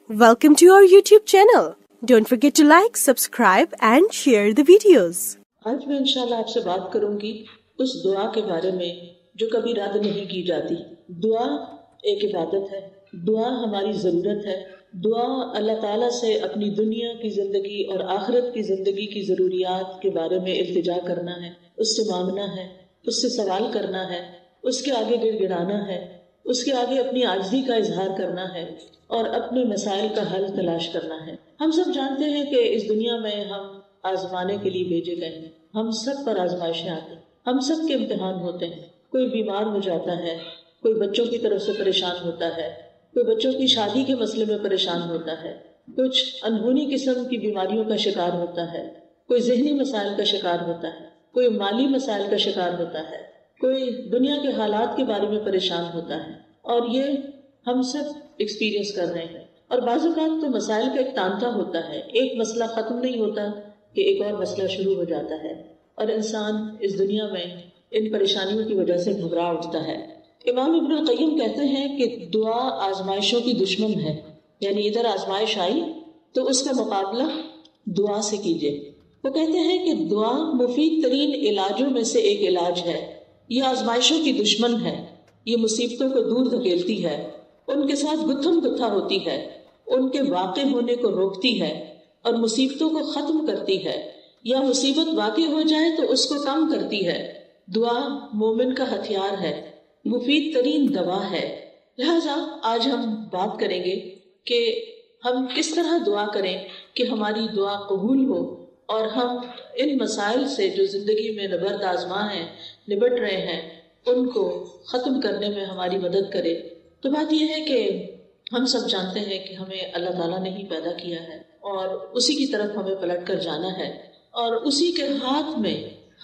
Welcome to our YouTube channel. Don't forget to like, subscribe and share the videos. آج میں انشاءاللہ آپ سے بات کروں گی اس دعا کے بارے میں جو کبھی رد نہیں کی جاتی۔ دعا ایک عبادت ہے، دعا ہماری ضرورت ہے۔ دعا اللہ تعالیٰ سے اپنی دنیا کی زندگی اور آخرت کی زندگی کی ضروریات کے بارے میں التجا کرنا ہے، اس سے مانگنا ہے، اس سے سوال کرنا ہے، اس کے آگے گڑ گڑانا ہے، اس کے آگے اپنی عاجزی کا اظہار کرنا ہے اور اپنے مسائل کا حل تلاش کرنا ہے۔ ہم سب جانتے ہیں کہ اس دنیا میں ہم آزمانے کے لیے بھیجے گئے ہیں، ہم سب پر آزمائشیں آتی ہیں، ہم سب کے امتحان ہوتے ہیں۔ کوئی بیمار ہو جاتا ہے، کوئی بچوں کی طرف سے پریشان ہوتا ہے، کوئی بچوں کی شادی کے مسئلے میں پریشان ہوتا ہے، کچھ انہونی قسم کی بیماریوں کا شکار ہوتا ہے، کوئی ذہنی مسائل کا شکار ہوتا ہے، کوئی مالی مسائل کا شکار ہوتا ہے، کوئی دنیا کے حالات کے بارے میں پریشان ہوتا ہے، اور یہ ہم سب ایکسپیرینس کر رہے ہیں۔ اور بعض اوقات تو مسائل کا ایک تانتا ہوتا ہے، ایک مسئلہ ختم نہیں ہوتا کہ ایک اور مسئلہ شروع ہو جاتا ہے، اور انسان اس دنیا میں ان پریشانیوں کی وجہ سے گھبرا اٹھتا ہے۔ امام ابن القیم کہتے ہیں کہ دعا آزمائشوں کی دشمن ہے، یعنی ادھر آزمائش آئی تو اس کا مقابلہ دعا سے کیجیے۔ وہ کہتے ہیں کہ دعا مفید ترین علاجوں میں سے ایک علاج ہے، یہ آزمائشوں کی دشمن ہے، یہ مصیبتوں کو دور دھکیلتی ہے، ان کے ساتھ گتھم گتھا ہوتی ہے، ان کے واقع ہونے کو روکتی ہے اور مصیبتوں کو ختم کرتی ہے، یا مصیبت واقع ہو جائے تو اس کو کم کرتی ہے۔ دعا مومن کا ہتھیار ہے، مفید ترین دوا ہے۔ لہٰذا آج ہم بات کریں گے کہ ہم کس طرح دعا کریں کہ ہماری دعا قبول ہو اور ہم ان مسائل سے جو زندگی میں نبرد آزما ہیں، نبٹ رہے ہیں، ان کو ختم کرنے میں ہماری مدد کرے۔ تو بات یہ ہے کہ ہم سب جانتے ہیں کہ ہمیں اللہ تعالیٰ نے ہی پیدا کیا ہے اور اسی کی طرف ہمیں پلٹ کر جانا ہے، اور اسی کے ہاتھ میں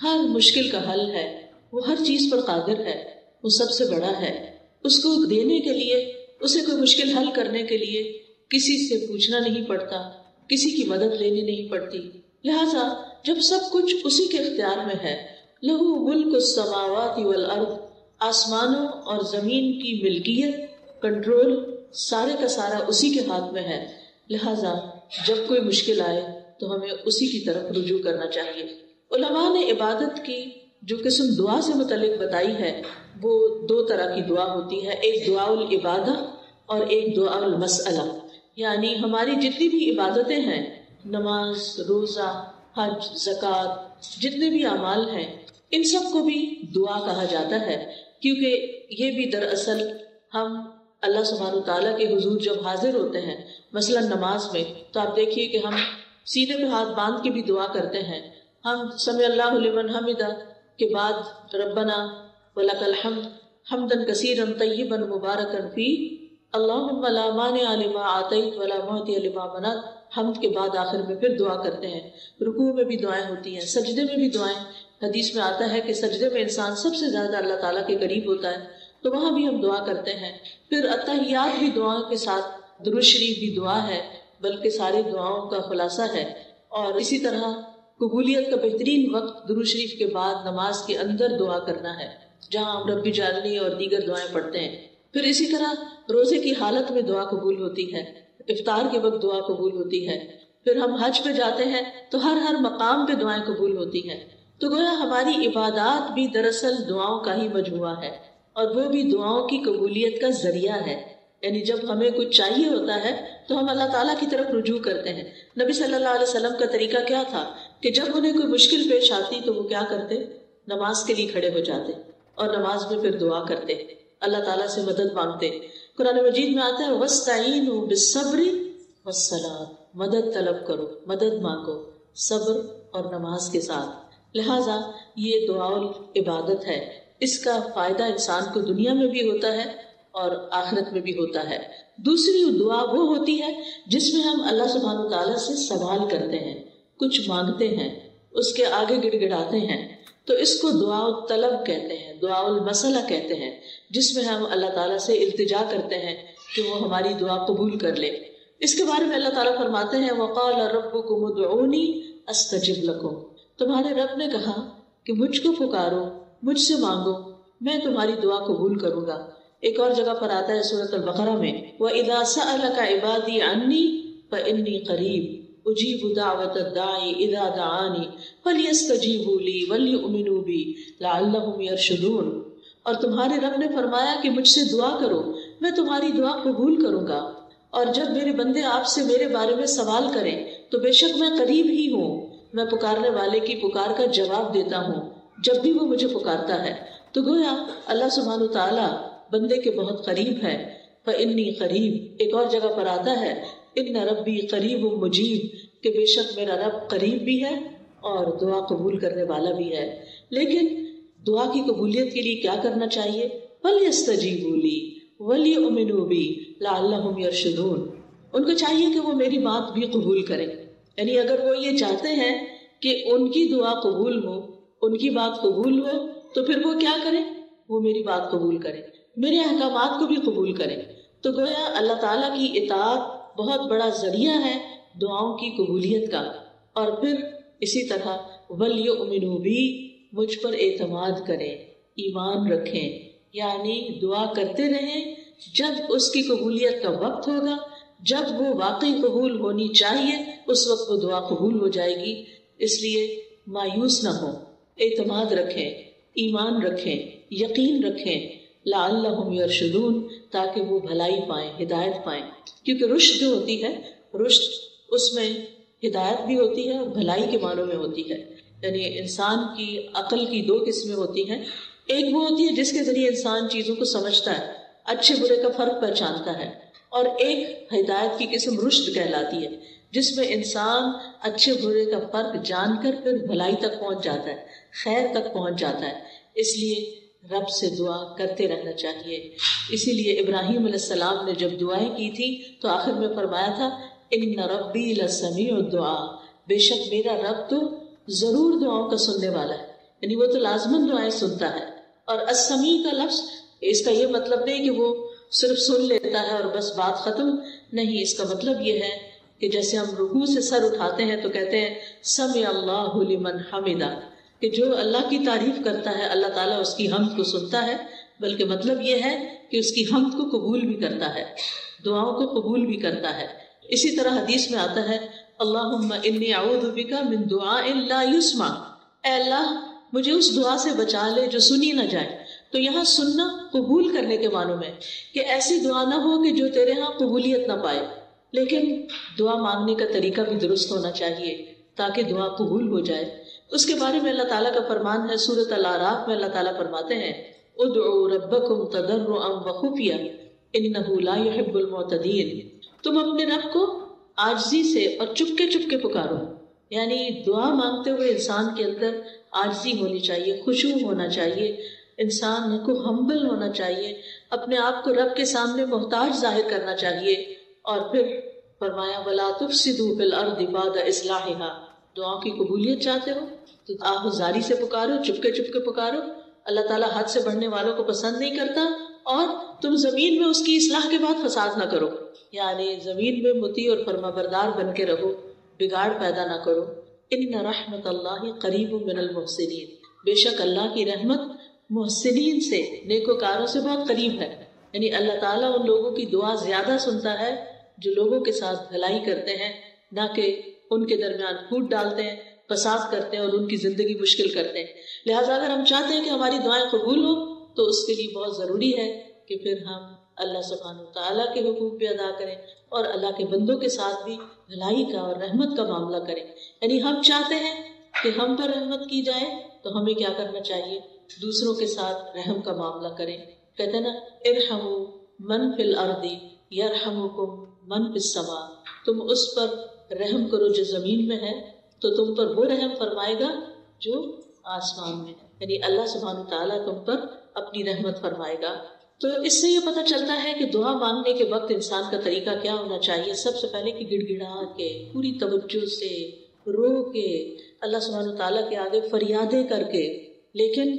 ہر مشکل کا حل ہے، وہ ہر چیز پر قادر ہے، وہ سب سے بڑا ہے۔ اس کو دینے کے لیے، اسے کوئی مشکل حل کرنے کے لیے کسی سے پوچھنا نہیں پڑتا، کسی کی مدد لینی نہیں پڑتی۔ لہٰذا جب سب کچھ اسی کے اختیار میں ہے، لہو ملک السماوات والارض، آسمانوں اور زمین کی ملکیت، کنٹرول، سارے کا سارا اسی کے ہاتھ میں ہے، لہٰذا جب کوئی مشکل آئے تو ہمیں اسی کی طرف رجوع کرنا چاہیے۔ علماء نے عبادت کی جو قسم دعا سے متعلق بتائی ہے وہ دو طرح کی دعا ہوتی ہے، ایک دعا العبادہ اور ایک دعا المسئلہ، یعنی ہماری جتنی بھی عبادتیں ہیں، نماز، روزہ، حج، زکوٰۃ، جتنے بھی اعمال ہیں، ان سب کو بھی دعا کہا جاتا ہے، کیونکہ یہ بھی دراصل ہم اللہ سبحانہ وتعالیٰ کے حضور جب حاضر ہوتے ہیں، مثلا نماز میں، تو آپ دیکھیے کہ ہم سینے پہ ہاتھ باندھ کے بھی دعا کرتے ہیں۔ ہم سمع اللہ لمن حمدہ کے بعد ربنا ولک الحمد حمدا کثیرا طیبا مبارکا فیہ اللہم لا مانع لما آتیت ولا معطی لما منعت، حمد کے بعد آخر میں پھر دعا کرتے ہیں۔ رکوع میں بھی دعائیں ہوتی ہیں، سجدے میں بھی دعائیں، حدیث میں آتا ہے کہ سجدے میں انسان سب سے زیادہ اللہ تعالیٰ کے قریب ہوتا ہے، تو وہاں بھی ہم دعا کرتے ہیں۔ پھر اتحیات بھی دعا کے ساتھ، درود شریف بھی دعا ہے، بلکہ ساری دعاؤں کا خلاصہ ہے۔ اور اسی طرح قبولیت کا بہترین وقت درود شریف کے بعد نماز کے اندر دعا کرنا ہے، جہاں ہم رب اجعلنی اور دیگر دعائیں پڑھتے ہیں۔ پھر اسی طرح روزے کی حالت میں دعا قبول ہوتی ہے، افطار کے وقت دعا قبول ہوتی ہے۔ پھر ہم حج پہ جاتے ہیں تو ہر مقام پہ دعائیں قبول ہوتی ہیں۔ تو گویا ہماری عبادات بھی دراصل دعاؤں کا ہی مجموعہ ہے، اور وہ بھی دعاؤں کی قبولیت کا ذریعہ ہے۔ یعنی جب ہمیں کچھ چاہیے ہوتا ہے تو ہم اللہ تعالیٰ کی طرف رجوع کرتے ہیں۔ نبی صلی اللہ علیہ وسلم کا طریقہ کیا تھا کہ جب انہیں کوئی مشکل پیش آتی تو وہ کیا کرتے؟ نماز کے لیے کھڑے ہو جاتے اور نماز میں پھر دعا کرتے، اللہ تعالیٰ سے مدد مانگتے۔ قرآن مجید میں آتا ہے وَاسْتَعِینُوا بِالصَّبْرِ وَالصَّلَاةِ، مدد طلب کرو، مدد مانگو صبر اور نماز کے ساتھ۔ لہٰذا یہ دعا العبادت ہے، اس کا فائدہ انسان کو دنیا میں بھی ہوتا ہے اور آخرت میں بھی ہوتا ہے۔ دوسری دعا وہ ہوتی ہے جس میں ہم اللہ سبحانہ تعالیٰ سے سوال کرتے ہیں، کچھ مانگتے ہیں، اس کے آگے گڑ گڑاتے ہیں، تو اس کو دعا الطلب کہتے ہیں، دعا المسئلہ کہتے ہیں، جس میں ہم اللہ تعالیٰ سے التجا کرتے ہیں کہ وہ ہماری دعا قبول کر لے۔ اس کے بارے میں اللہ تعالیٰ فرماتے ہیں وَقَالَ رَبُّكُمُ ادْعُونِي أَسْتَجِبْ لَكُمْ، تمہارے رب نے کہا کہ مجھ کو پکارو، مجھ سے مانگو، میں تمہاری دعا قبول کروں گا۔ ایک اور جگہ پر آتا ہے سورۃ البقرہ میں وَإِذَا سَأَلَكَ عِبَادِي عَنِّي فَإِنِّي قَرِيبٌ أُجِيبُ دَعْوَةَ الدَّاعِ إِذَا دَعَانِ فَلْيَسْتَجِيبُوا لِي وَلْيُؤْمِنُوا بِي لَعَلَّهُمْ يَرْشُدُونَ۔ اور تمہارے رب نے فرمایا کہ مجھ سے دعا کرو، میں تمہاری دعا قبول کروں گا، اور جب میرے بندے آپ سے میرے بارے میں سوال کریں تو بے شک میں قریب ہی ہوں، میں پکارنے والے کی پکار کا جواب دیتا ہوں جب بھی وہ مجھے پکارتا ہے۔ تو گویا اللہ سبحانہ تعالیٰ بندے کے بہت قریب ہے۔ فإنی قریب، ایک اور جگہ پر آتا ہے ان ربی قریب مجیب، کہ بے شک میرا رب قریب بھی ہے اور دعا قبول کرنے والا بھی ہے۔ لیکن دعا کی قبولیت کے لیے کیا کرنا چاہیے؟ فَلْيَسْتَجِيبُوا لِي وَلْيُؤْمِنُوا بِي لَعَلَّهُمْ يَرْشُدُونَ۔ ان کو چاہیے کہ وہ میری بات بھی قبول کریں، یعنی اگر وہ یہ چاہتے ہیں کہ ان کی دعا قبول ہو، ان کی بات قبول ہو، تو پھر وہ کیا کریں؟ وہ میری بات قبول کریں، میرے احکامات کو بھی قبول کریں۔ تو گویا اللہ تعالیٰ کی اطاعت بہت بڑا ذریعہ ہے دعاؤں کی قبولیت کا۔ اور پھر اسی طرح وَلْيُؤْمِنُوا بِي، مجھ پر اعتماد کریں، ایمان رکھیں، یعنی دعا کرتے رہیں، جب اس کی قبولیت کا وقت ہوگا، جب وہ واقعی قبول ہونی چاہیے، اس وقت وہ دعا قبول ہو جائے گی۔ اس لیے مایوس نہ ہو، اعتماد رکھیں، ایمان رکھیں، یقین رکھیں، لعلہم یرشدون، تاکہ وہ بھلائی پائیں، ہدایت پائیں۔ کیونکہ رشد جو ہوتی ہے، رشد اس میں ہدایت بھی ہوتی ہے اور بھلائی کے معنوں میں ہوتی ہے۔ یعنی انسان کی عقل کی دو قسمیں ہوتی ہیں، ایک وہ ہوتی ہے جس کے ذریعے انسان چیزوں کو سمجھتا ہے، اچھے برے کا فرق پہچانتا ہے، اور ایک ہدایت کی قسم رشد کہلاتی ہے، جس میں انسان اچھے برے کا فرق جان کر پھر بھلائی تک پہنچ جاتا ہے، خیر تک پہنچ جاتا ہے۔ اس لیے رب سے دعا کرتے رہنا چاہیے۔ اسی لیے ابراہیم علیہ السلام نے جب دعائیں کی تھی تو آخر میں فرمایا تھا ان ربی لسمیع الدعاء، بے شک میرا رب تو ضرور دعاؤں کا سننے والا ہے، یعنی وہ تو لازماً دعائیں سنتا ہے۔ اور السمیع کا لفظ، اس کا یہ مطلب نہیں کہ وہ صرف سن لیتا ہے اور بس بات ختم، نہیں، اس کا مطلب یہ ہے کہ جیسے ہم رکوع سے سر اٹھاتے ہیں تو کہتے ہیں سمع اللہ لمن حمدہ، کہ جو اللہ کی تعریف کرتا ہے اللہ تعالیٰ اس کی حمد کو سنتا ہے، بلکہ مطلب یہ ہے کہ اس کی حمد کو قبول بھی کرتا ہے، دعاؤں کو قبول بھی کرتا ہے۔ اسی طرح حدیث میں آتا ہے اللہم انی اعوذ بک من دعاء لا یسمع، اے اللہ مجھے اس دعا سے بچا لے جو سنی نہ جائے۔ تو یہاں سننا قبول کرنے کے معنوں میں، کہ ایسی دعا نہ ہو کہ جو تیرے ہاں قبولیت نہ پائے، لیکن دعا مانگنے کا طریقہ بھی درست ہونا چاہیے تاکہ دعا قبول ہو جائے۔ اس کے بارے میں اللہ تعالیٰ کا فرمان ہے سورۃ الاعراف میں، اللہ تعالیٰ فرماتے ہیں ادعوا ربکم تضرعا وخفیا انہ لا يحب المعتدین، تم اپنے رب کو عاجزی سے اور چپکے چپکے پکارو، یعنی دعا مانگتے ہوئے انسان کے اندر عاجزی ہونی چاہیے، خشوع ہونا چاہیے، انسان کو ہمبل ہونا چاہیے، اپنے آپ کو رب کے سامنے محتاج ظاہر کرنا چاہیے۔ اور پھر فرمایا وَلَا تُفْسِدُوا فِي الْأَرْضِ بَعْدَ إِصْلَاحِهَا، دعاؤں کی قبولیت چاہتے ہو تو آہوزاری سے پکارو، چپکے چپکے پکارو۔ اللہ تعالیٰ حد سے بڑھنے والوں کو پسند نہیں کرتا، اور تم زمین میں اس کی اصلاح کے بعد فساد نہ کرو، یعنی زمین میں مطیع اور فرما بردار بن کے رہو، بگاڑ پیدا نہ کرو۔ ان رحمت اللہ قریب من المحسنین، بے شک اللہ کی رحمت محسنین سے، نیکوکاروں سے بہت قریب ہے، یعنی اللہ تعالیٰ ان لوگوں کی دعا زیادہ سنتا ہے جو لوگوں کے ساتھ بھلائی کرتے ہیں، نہ کہ ان کے درمیان پھوٹ ڈالتے ہیں، فساد کرتے ہیں اور ان کی زندگی مشکل کرتے ہیں۔ لہٰذا اگر ہم چاہتے ہیں کہ ہماری دعائیں قبول ہوں تو اس کے لیے بہت ضروری ہے کہ پھر ہم اللہ سبحانہ وتعالیٰ کے حقوق بھی ادا کریں اور اللہ کے بندوں کے ساتھ بھی بھلائی کا اور رحمت کا معاملہ کریں۔ یعنی ہم چاہتے ہیں کہ ہم پر رحمت کی جائے تو ہمیں کیا کرنا چاہیے؟ دوسروں کے ساتھ رحم کا معاملہ کریں۔ کہتے ہیں نا ارحموا من فی الارض یرحمکم من فی السماء، تم اس پر رحم کرو جو زمین میں ہے تو تم پر وہ رحم فرمائے گا جو آسمان میں ہے، یعنی اللہ سبحانہ تعالیٰ تم پر اپنی رحمت فرمائے گا۔ تو اس سے یہ پتہ چلتا ہے کہ دعا مانگنے کے وقت انسان کا طریقہ کیا ہونا چاہیے۔ سب سے پہلے کہ گڑ گڑا کے، پوری توجہ سے، رو کے، اللہ سبحانہ تعالیٰ کے آگے فریادیں کر کے، لیکن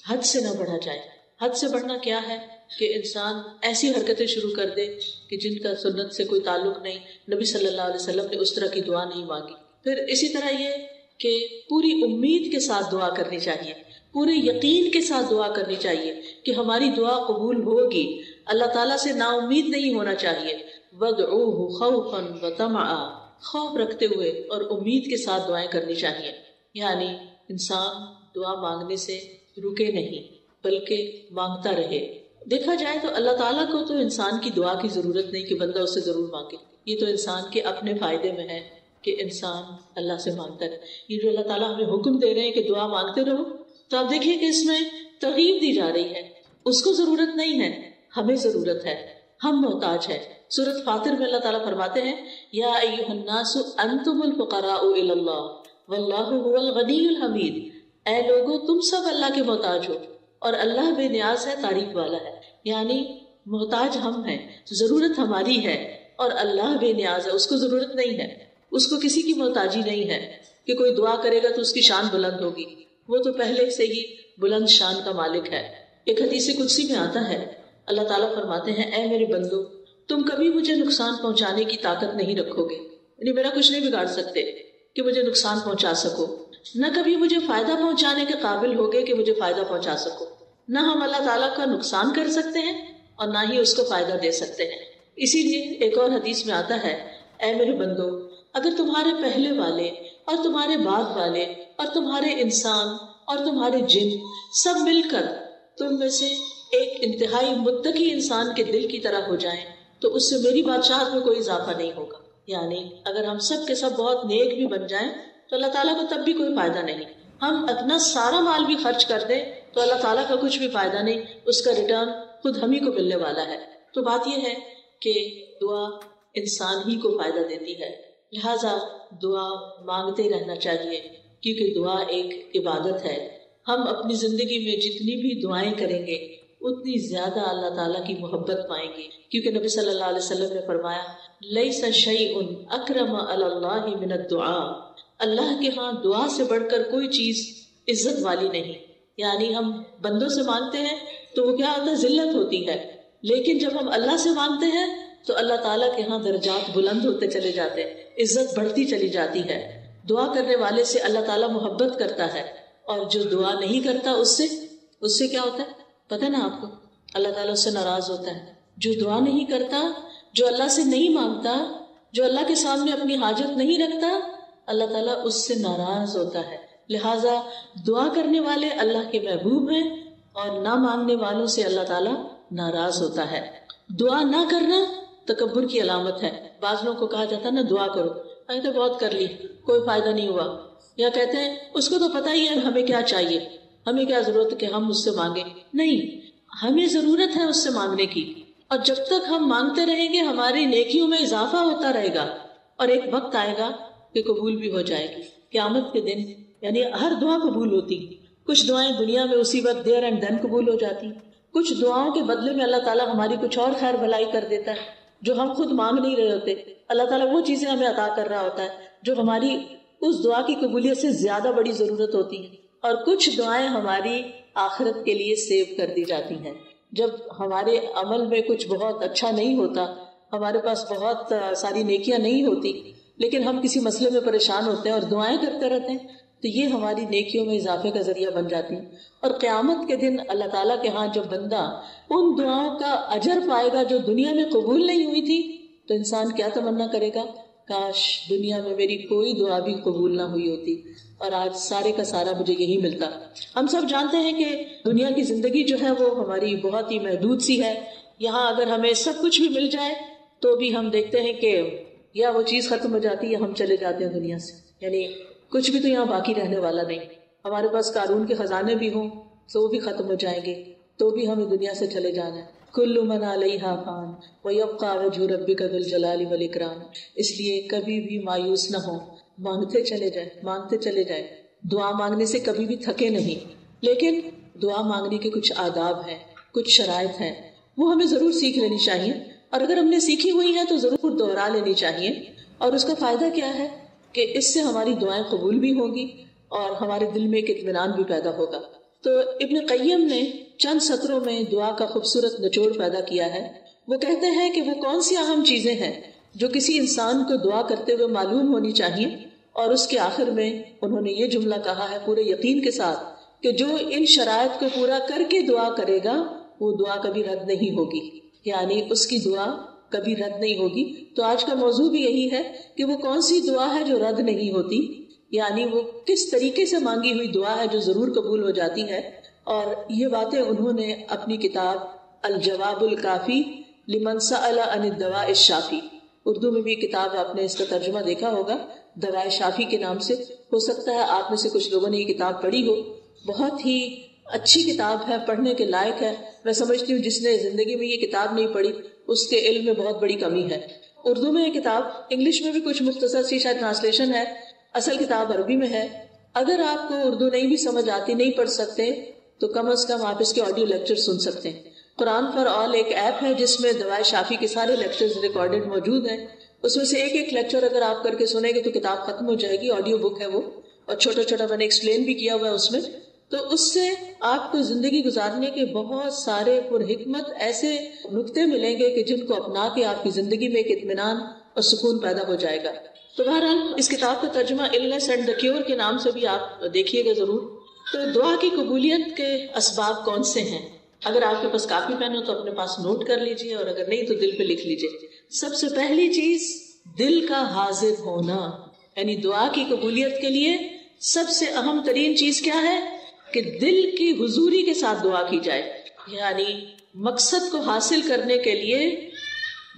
حد سے نہ بڑھا جائے۔ حد سے بڑھنا کیا ہے کہ انسان ایسی حرکتیں شروع کر دے کہ جن کا سنت سے کوئی تعلق نہیں، نبی صلی اللہ علیہ وسلم نے اس طرح کی دعا نہیں مانگی۔ پھر اسی طرح یہ کہ پوری امید کے ساتھ دعا کرنی چاہیے، پورے یقین کے ساتھ دعا کرنی چاہیے کہ ہماری دعا قبول ہوگی۔ اللہ تعالیٰ سے نا امید نہیں ہونا چاہیے. وَادْعُوهُ خَوْفًا وَطَمَعًا، خوف رکھتے ہوئے اور امید کے ساتھ دعائیں کرنی چاہیے. یعنی انسان دعا مانگنے سے رکے نہیں بلکہ مانگتا رہے. دیکھا جائے تو اللہ تعالیٰ کو تو انسان کی دعا کی ضرورت نہیں کہ بندہ اس سے ضرور مانگے. یہ تو انسان کے اپنے فائدے میں ہے کہ انسان اللہ سے مانگتا ہے. یہ جو اللہ تعالیٰ ہمیں حکم دے رہے ہیں کہ دعا مانگتے رہو، تو آپ دیکھیے کہ اس میں ترغیب دی جا رہی ہے. اس کو ضرورت نہیں ہے، ہمیں ضرورت ہے، ہم محتاج ہیں. سورۃ فاطر میں اللہ تعالیٰ فرماتے ہیں یا ایھا الناس انتم الفقراء الی اللہ واللہ هو الغنی الحمید. اے لوگو تم سب اللہ کے محتاج ہو اور اللہ بے نیاز ہے، تعریف والا ہے. یعنی محتاج ہم ہیں، ضرورت ہماری ہے اور اللہ بے نیاز ہے، اس کو ضرورت نہیں ہے، اس کو کسی کی محتاجی نہیں ہے کہ کوئی دعا کرے گا تو اس کی شان بلند ہوگی. وہ تو پہلے سے ہی بلند شان کا مالک ہے. ایک حدیث قدسی میں آتا ہے اللہ تعالیٰ فرماتے ہیں اے میرے بندو تم کبھی مجھے نقصان پہنچانے کی طاقت نہیں رکھو گے، یعنی میرا کچھ نہیں بگاڑ سکتے کہ مجھے نقصان پہنچا سکو، نہ کبھی مجھے فائدہ پہنچانے کے قابل ہوگے کہ مجھے فائدہ پہنچا سکو. نہ ہم اللہ تعالیٰ کا نقصان کر سکتے ہیں اور نہ ہی اس کو فائدہ دے سکتے ہیں. اسی لیے ایک اور حدیث میں آتا ہے اے میرے بندو اگر تمہارے پہلے والے اور تمہارے بعد والے اور تمہارے انسان اور تمہارے جن سب مل کر تم میں سے ایک انتہائی متقی انسان کے دل کی طرح ہو جائیں تو اس سے میری بادشاہت میں کوئی اضافہ نہیں ہوگا. یعنی اگر ہم سب کے سب بہت نیک بھی بن جائیں تو اللہ تعالیٰ کو تب بھی کوئی فائدہ نہیں. ہم اپنا سارا مال بھی خرچ کر دیں تو اللہ تعالیٰ کا کچھ بھی فائدہ نہیں، اس کا ریٹرن خود ہم ہی کو ملنے والا ہے. تو بات یہ ہے کہ دعا انسان ہی کو فائدہ دیتی ہے، لہٰذا دعا مانگتے رہنا چاہیے کیونکہ دعا ایک عبادت ہے. ہم اپنی زندگی میں جتنی بھی دعائیں کریں گے اتنی زیادہ اللہ تعالیٰ کی محبت پائیں گے، کیونکہ نبی صلی اللہ علیہ وسلم نے فرمایا لیس شیء اکرم علی اللہ من الدعاء، اللہ کے ہاں دعا سے بڑھ کر کوئی چیز عزت والی نہیں. یعنی ہم بندوں سے مانگتے ہیں تو وہ کیا ہوتا ہے، ذلت ہوتی ہے، لیکن جب ہم اللہ سے مانگتے ہیں تو اللہ تعالیٰ کے ہاں درجات بلند ہوتے چلے جاتے ہیں، عزت بڑھتی چلی جاتی ہے. دعا کرنے والے سے اللہ تعالیٰ محبت کرتا ہے اور جو دعا نہیں کرتا اس سے کیا ہوتا ہے پتہ نا آپ کو، اللہ تعالیٰ اس سے ناراض ہوتا ہے. جو دعا نہیں کرتا، جو اللہ سے نہیں مانگتا، جو اللہ کے سامنے اپنی حاجت نہیں رکھتا، اللہ تعالیٰ اس سے ناراض ہوتا ہے. لہٰذا دعا کرنے والے اللہ کے محبوب ہیں اور نہ مانگنے والوں سے اللہ تعالیٰ ناراض ہوتا ہے. دعا نہ کرنا تکبر کی علامت ہے. بعض لوگوں کو کہا جاتا ہے نا دعا کرو، میں تو بہت کر لی کوئی فائدہ نہیں ہوا، یا کہتے ہیں اس کو تو پتہ ہی ہے ہمیں کیا چاہیے، ہمیں کیا ضرورت ہے کہ ہم اس سے مانگیں. نہیں، ہمیں ضرورت ہے اس سے مانگنے کی، اور جب تک ہم مانگتے رہیں گے ہماری نیکیوں میں اضافہ ہوتا رہے گا اور ایک وقت آئے گا کہ قبول بھی ہو جائے گی. قیامت کے دن یعنی ہر دعا قبول ہوتی. کچھ دعائیں دنیا میں اسی وقت دیر اینڈ دن قبول ہو جاتی، کچھ دعاؤں کے بدلے میں اللہ تعالیٰ ہماری کچھ اور خیر بھلائی کر دیتا ہے جو ہم خود مانگ نہیں رہے ہوتے. اللہ تعالیٰ وہ چیزیں ہمیں عطا کر رہا ہوتا ہے جو ہماری اس دعا کی قبولیت سے زیادہ بڑی ضرورت ہوتی ہے. اور کچھ دعائیں ہماری آخرت کے لیے سیو کر دی جاتی ہیں. جب ہمارے عمل میں کچھ بہت اچھا نہیں ہوتا، ہمارے پاس بہت ساری نیکیاں نہیں ہوتی، لیکن ہم کسی مسئلے میں پریشان ہوتے ہیں اور دعائیں کرتے رہتے ہیں، تو یہ ہماری نیکیوں میں اضافے کا ذریعہ بن جاتی ہیں. اور قیامت کے دن اللہ تعالیٰ کے ہاں جب بندہ ان دعاؤں کا اجر پائے گا جو دنیا میں قبول نہیں ہوئی تھی، تو انسان کیا تمنا کرے گا، کاش دنیا میں میری کوئی دعا بھی قبول نہ ہوئی ہوتی اور آج سارے کا سارا مجھے یہی ملتا. ہم سب جانتے ہیں کہ دنیا کی زندگی جو ہے وہ ہماری بہت ہی محدود سی ہے. یہاں اگر ہمیں سب کچھ بھی مل جائے تو بھی ہم دیکھتے ہیں کہ یا وہ چیز ختم ہو جاتی ہے یا ہم چلے جاتے ہیں دنیا سے. یعنی کچھ بھی تو یہاں باقی رہنے والا نہیں. ہمارے پاس قارون کے خزانے بھی ہوں تو وہ بھی ختم ہو جائیں گے، تو بھی ہمیں دنیا سے چلے جانا ہے. کل من علیہا فان ویبقی وجہ ربک ذو الجلال والاکرام. اس لیے کبھی بھی مایوس نہ ہو، مانگتے چلے جائیں، مانگتے چلے جائیں. دعا مانگنے سے کبھی بھی تھکے نہیں. لیکن دعا مانگنے کے کچھ آداب ہیں، کچھ شرائط ہیں، وہ ہمیں ضرور سیکھ لینی چاہیے. اور اگر ہم نے سیکھی ہوئی ہیں تو ضرور دوہرا لینی چاہیے. اور اس کا فائدہ کیا ہے کہ اس سے ہماری دعائیں قبول بھی ہوں گی اور ہمارے دل میں ایک اطمینان بھی پیدا ہوگا. تو ابن قیم نے چند سطروں میں دعا کا خوبصورت نچوڑ پیدا کیا ہے. وہ کہتے ہیں کہ وہ کون سی اہم چیزیں ہیں جو کسی انسان کو دعا کرتے ہوئے معلوم ہونی چاہیے. اور اس کے آخر میں انہوں نے یہ جملہ کہا ہے پورے یقین کے ساتھ کہ جو ان شرائط کو پورا کر کے دعا کرے گا وہ دعا کبھی رد نہیں ہوگی. یعنی اس کی دعا کبھی رد نہیں ہوگی. تو آج کا موضوع بھی یہی ہے کہ وہ کون سی دعا ہے جو رد نہیں ہوتی، یعنی وہ کس طریقے سے مانگی ہوئی دعا ہے جو ضرور قبول ہو جاتی ہے. اور یہ باتیں انہوں نے اپنی کتاب الجواب الکافی لمن سأل عن الدواء الشافی، اردو میں بھی کتاب ہے، آپ نے اس کا ترجمہ دیکھا ہوگا دواء شافی کے نام سے. ہو سکتا ہے آپ میں سے کچھ لوگوں نے یہ کتاب پڑھی ہو. بہت ہی اچھی کتاب ہے، پڑھنے کے لائق ہے. میں سمجھتی ہوں جس نے زندگی میں یہ کتاب نہیں پڑھی اس کے علم میں بہت بڑی کمی ہے. اردو میں یہ کتاب، انگلش میں بھی کچھ مختصر سی شاید ٹرانسلیشن ہے، اصل کتاب عربی میں ہے. اگر آپ کو اردو نہیں بھی سمجھ آتی، نہیں پڑھ سکتے، تو کم از کم آپ اس کے آڈیو لیکچر سن سکتے ہیں. قرآن فار آل ایک ایپ ہے جس میں دواء شافی کے سارے لیکچرز ریکارڈڈ موجود ہیں. اس میں سے ایک ایک لیکچر اگر آپ کر کے سنیں گے تو کتاب ختم ہو جائے گی. آڈیو بک ہے وہ، اور چھوٹا چھوٹا میں نے ایکسپلین بھی کیا ہوا ہے اس میں. تو اس سے آپ کو زندگی گزارنے کے بہت سارے پر حکمت ایسے نکتے ملیں گے کہ جن کو اپنا کے آپ کی زندگی میں ایک اطمینان اور سکون پیدا ہو جائے گا. تو بہرحال اس کتاب کا ترجمہ النس اینڈ دا کیور کے نام سے بھی آپ دیکھیے گا ضرور. تو دعا کی قبولیت کے اسباب کون سے ہیں؟ اگر آپ کے پاس کاپی پین ہو تو اپنے پاس نوٹ کر لیجئے، اور اگر نہیں تو دل پہ لکھ لیجئے. سب سے پہلی چیز دل کا حاضر ہونا، یعنی دعا کی قبولیت کے لیے سب سے اہم ترین چیز کیا ہے کہ دل کی حضوری کے ساتھ دعا کی جائے. یعنی مقصد کو حاصل کرنے کے لیے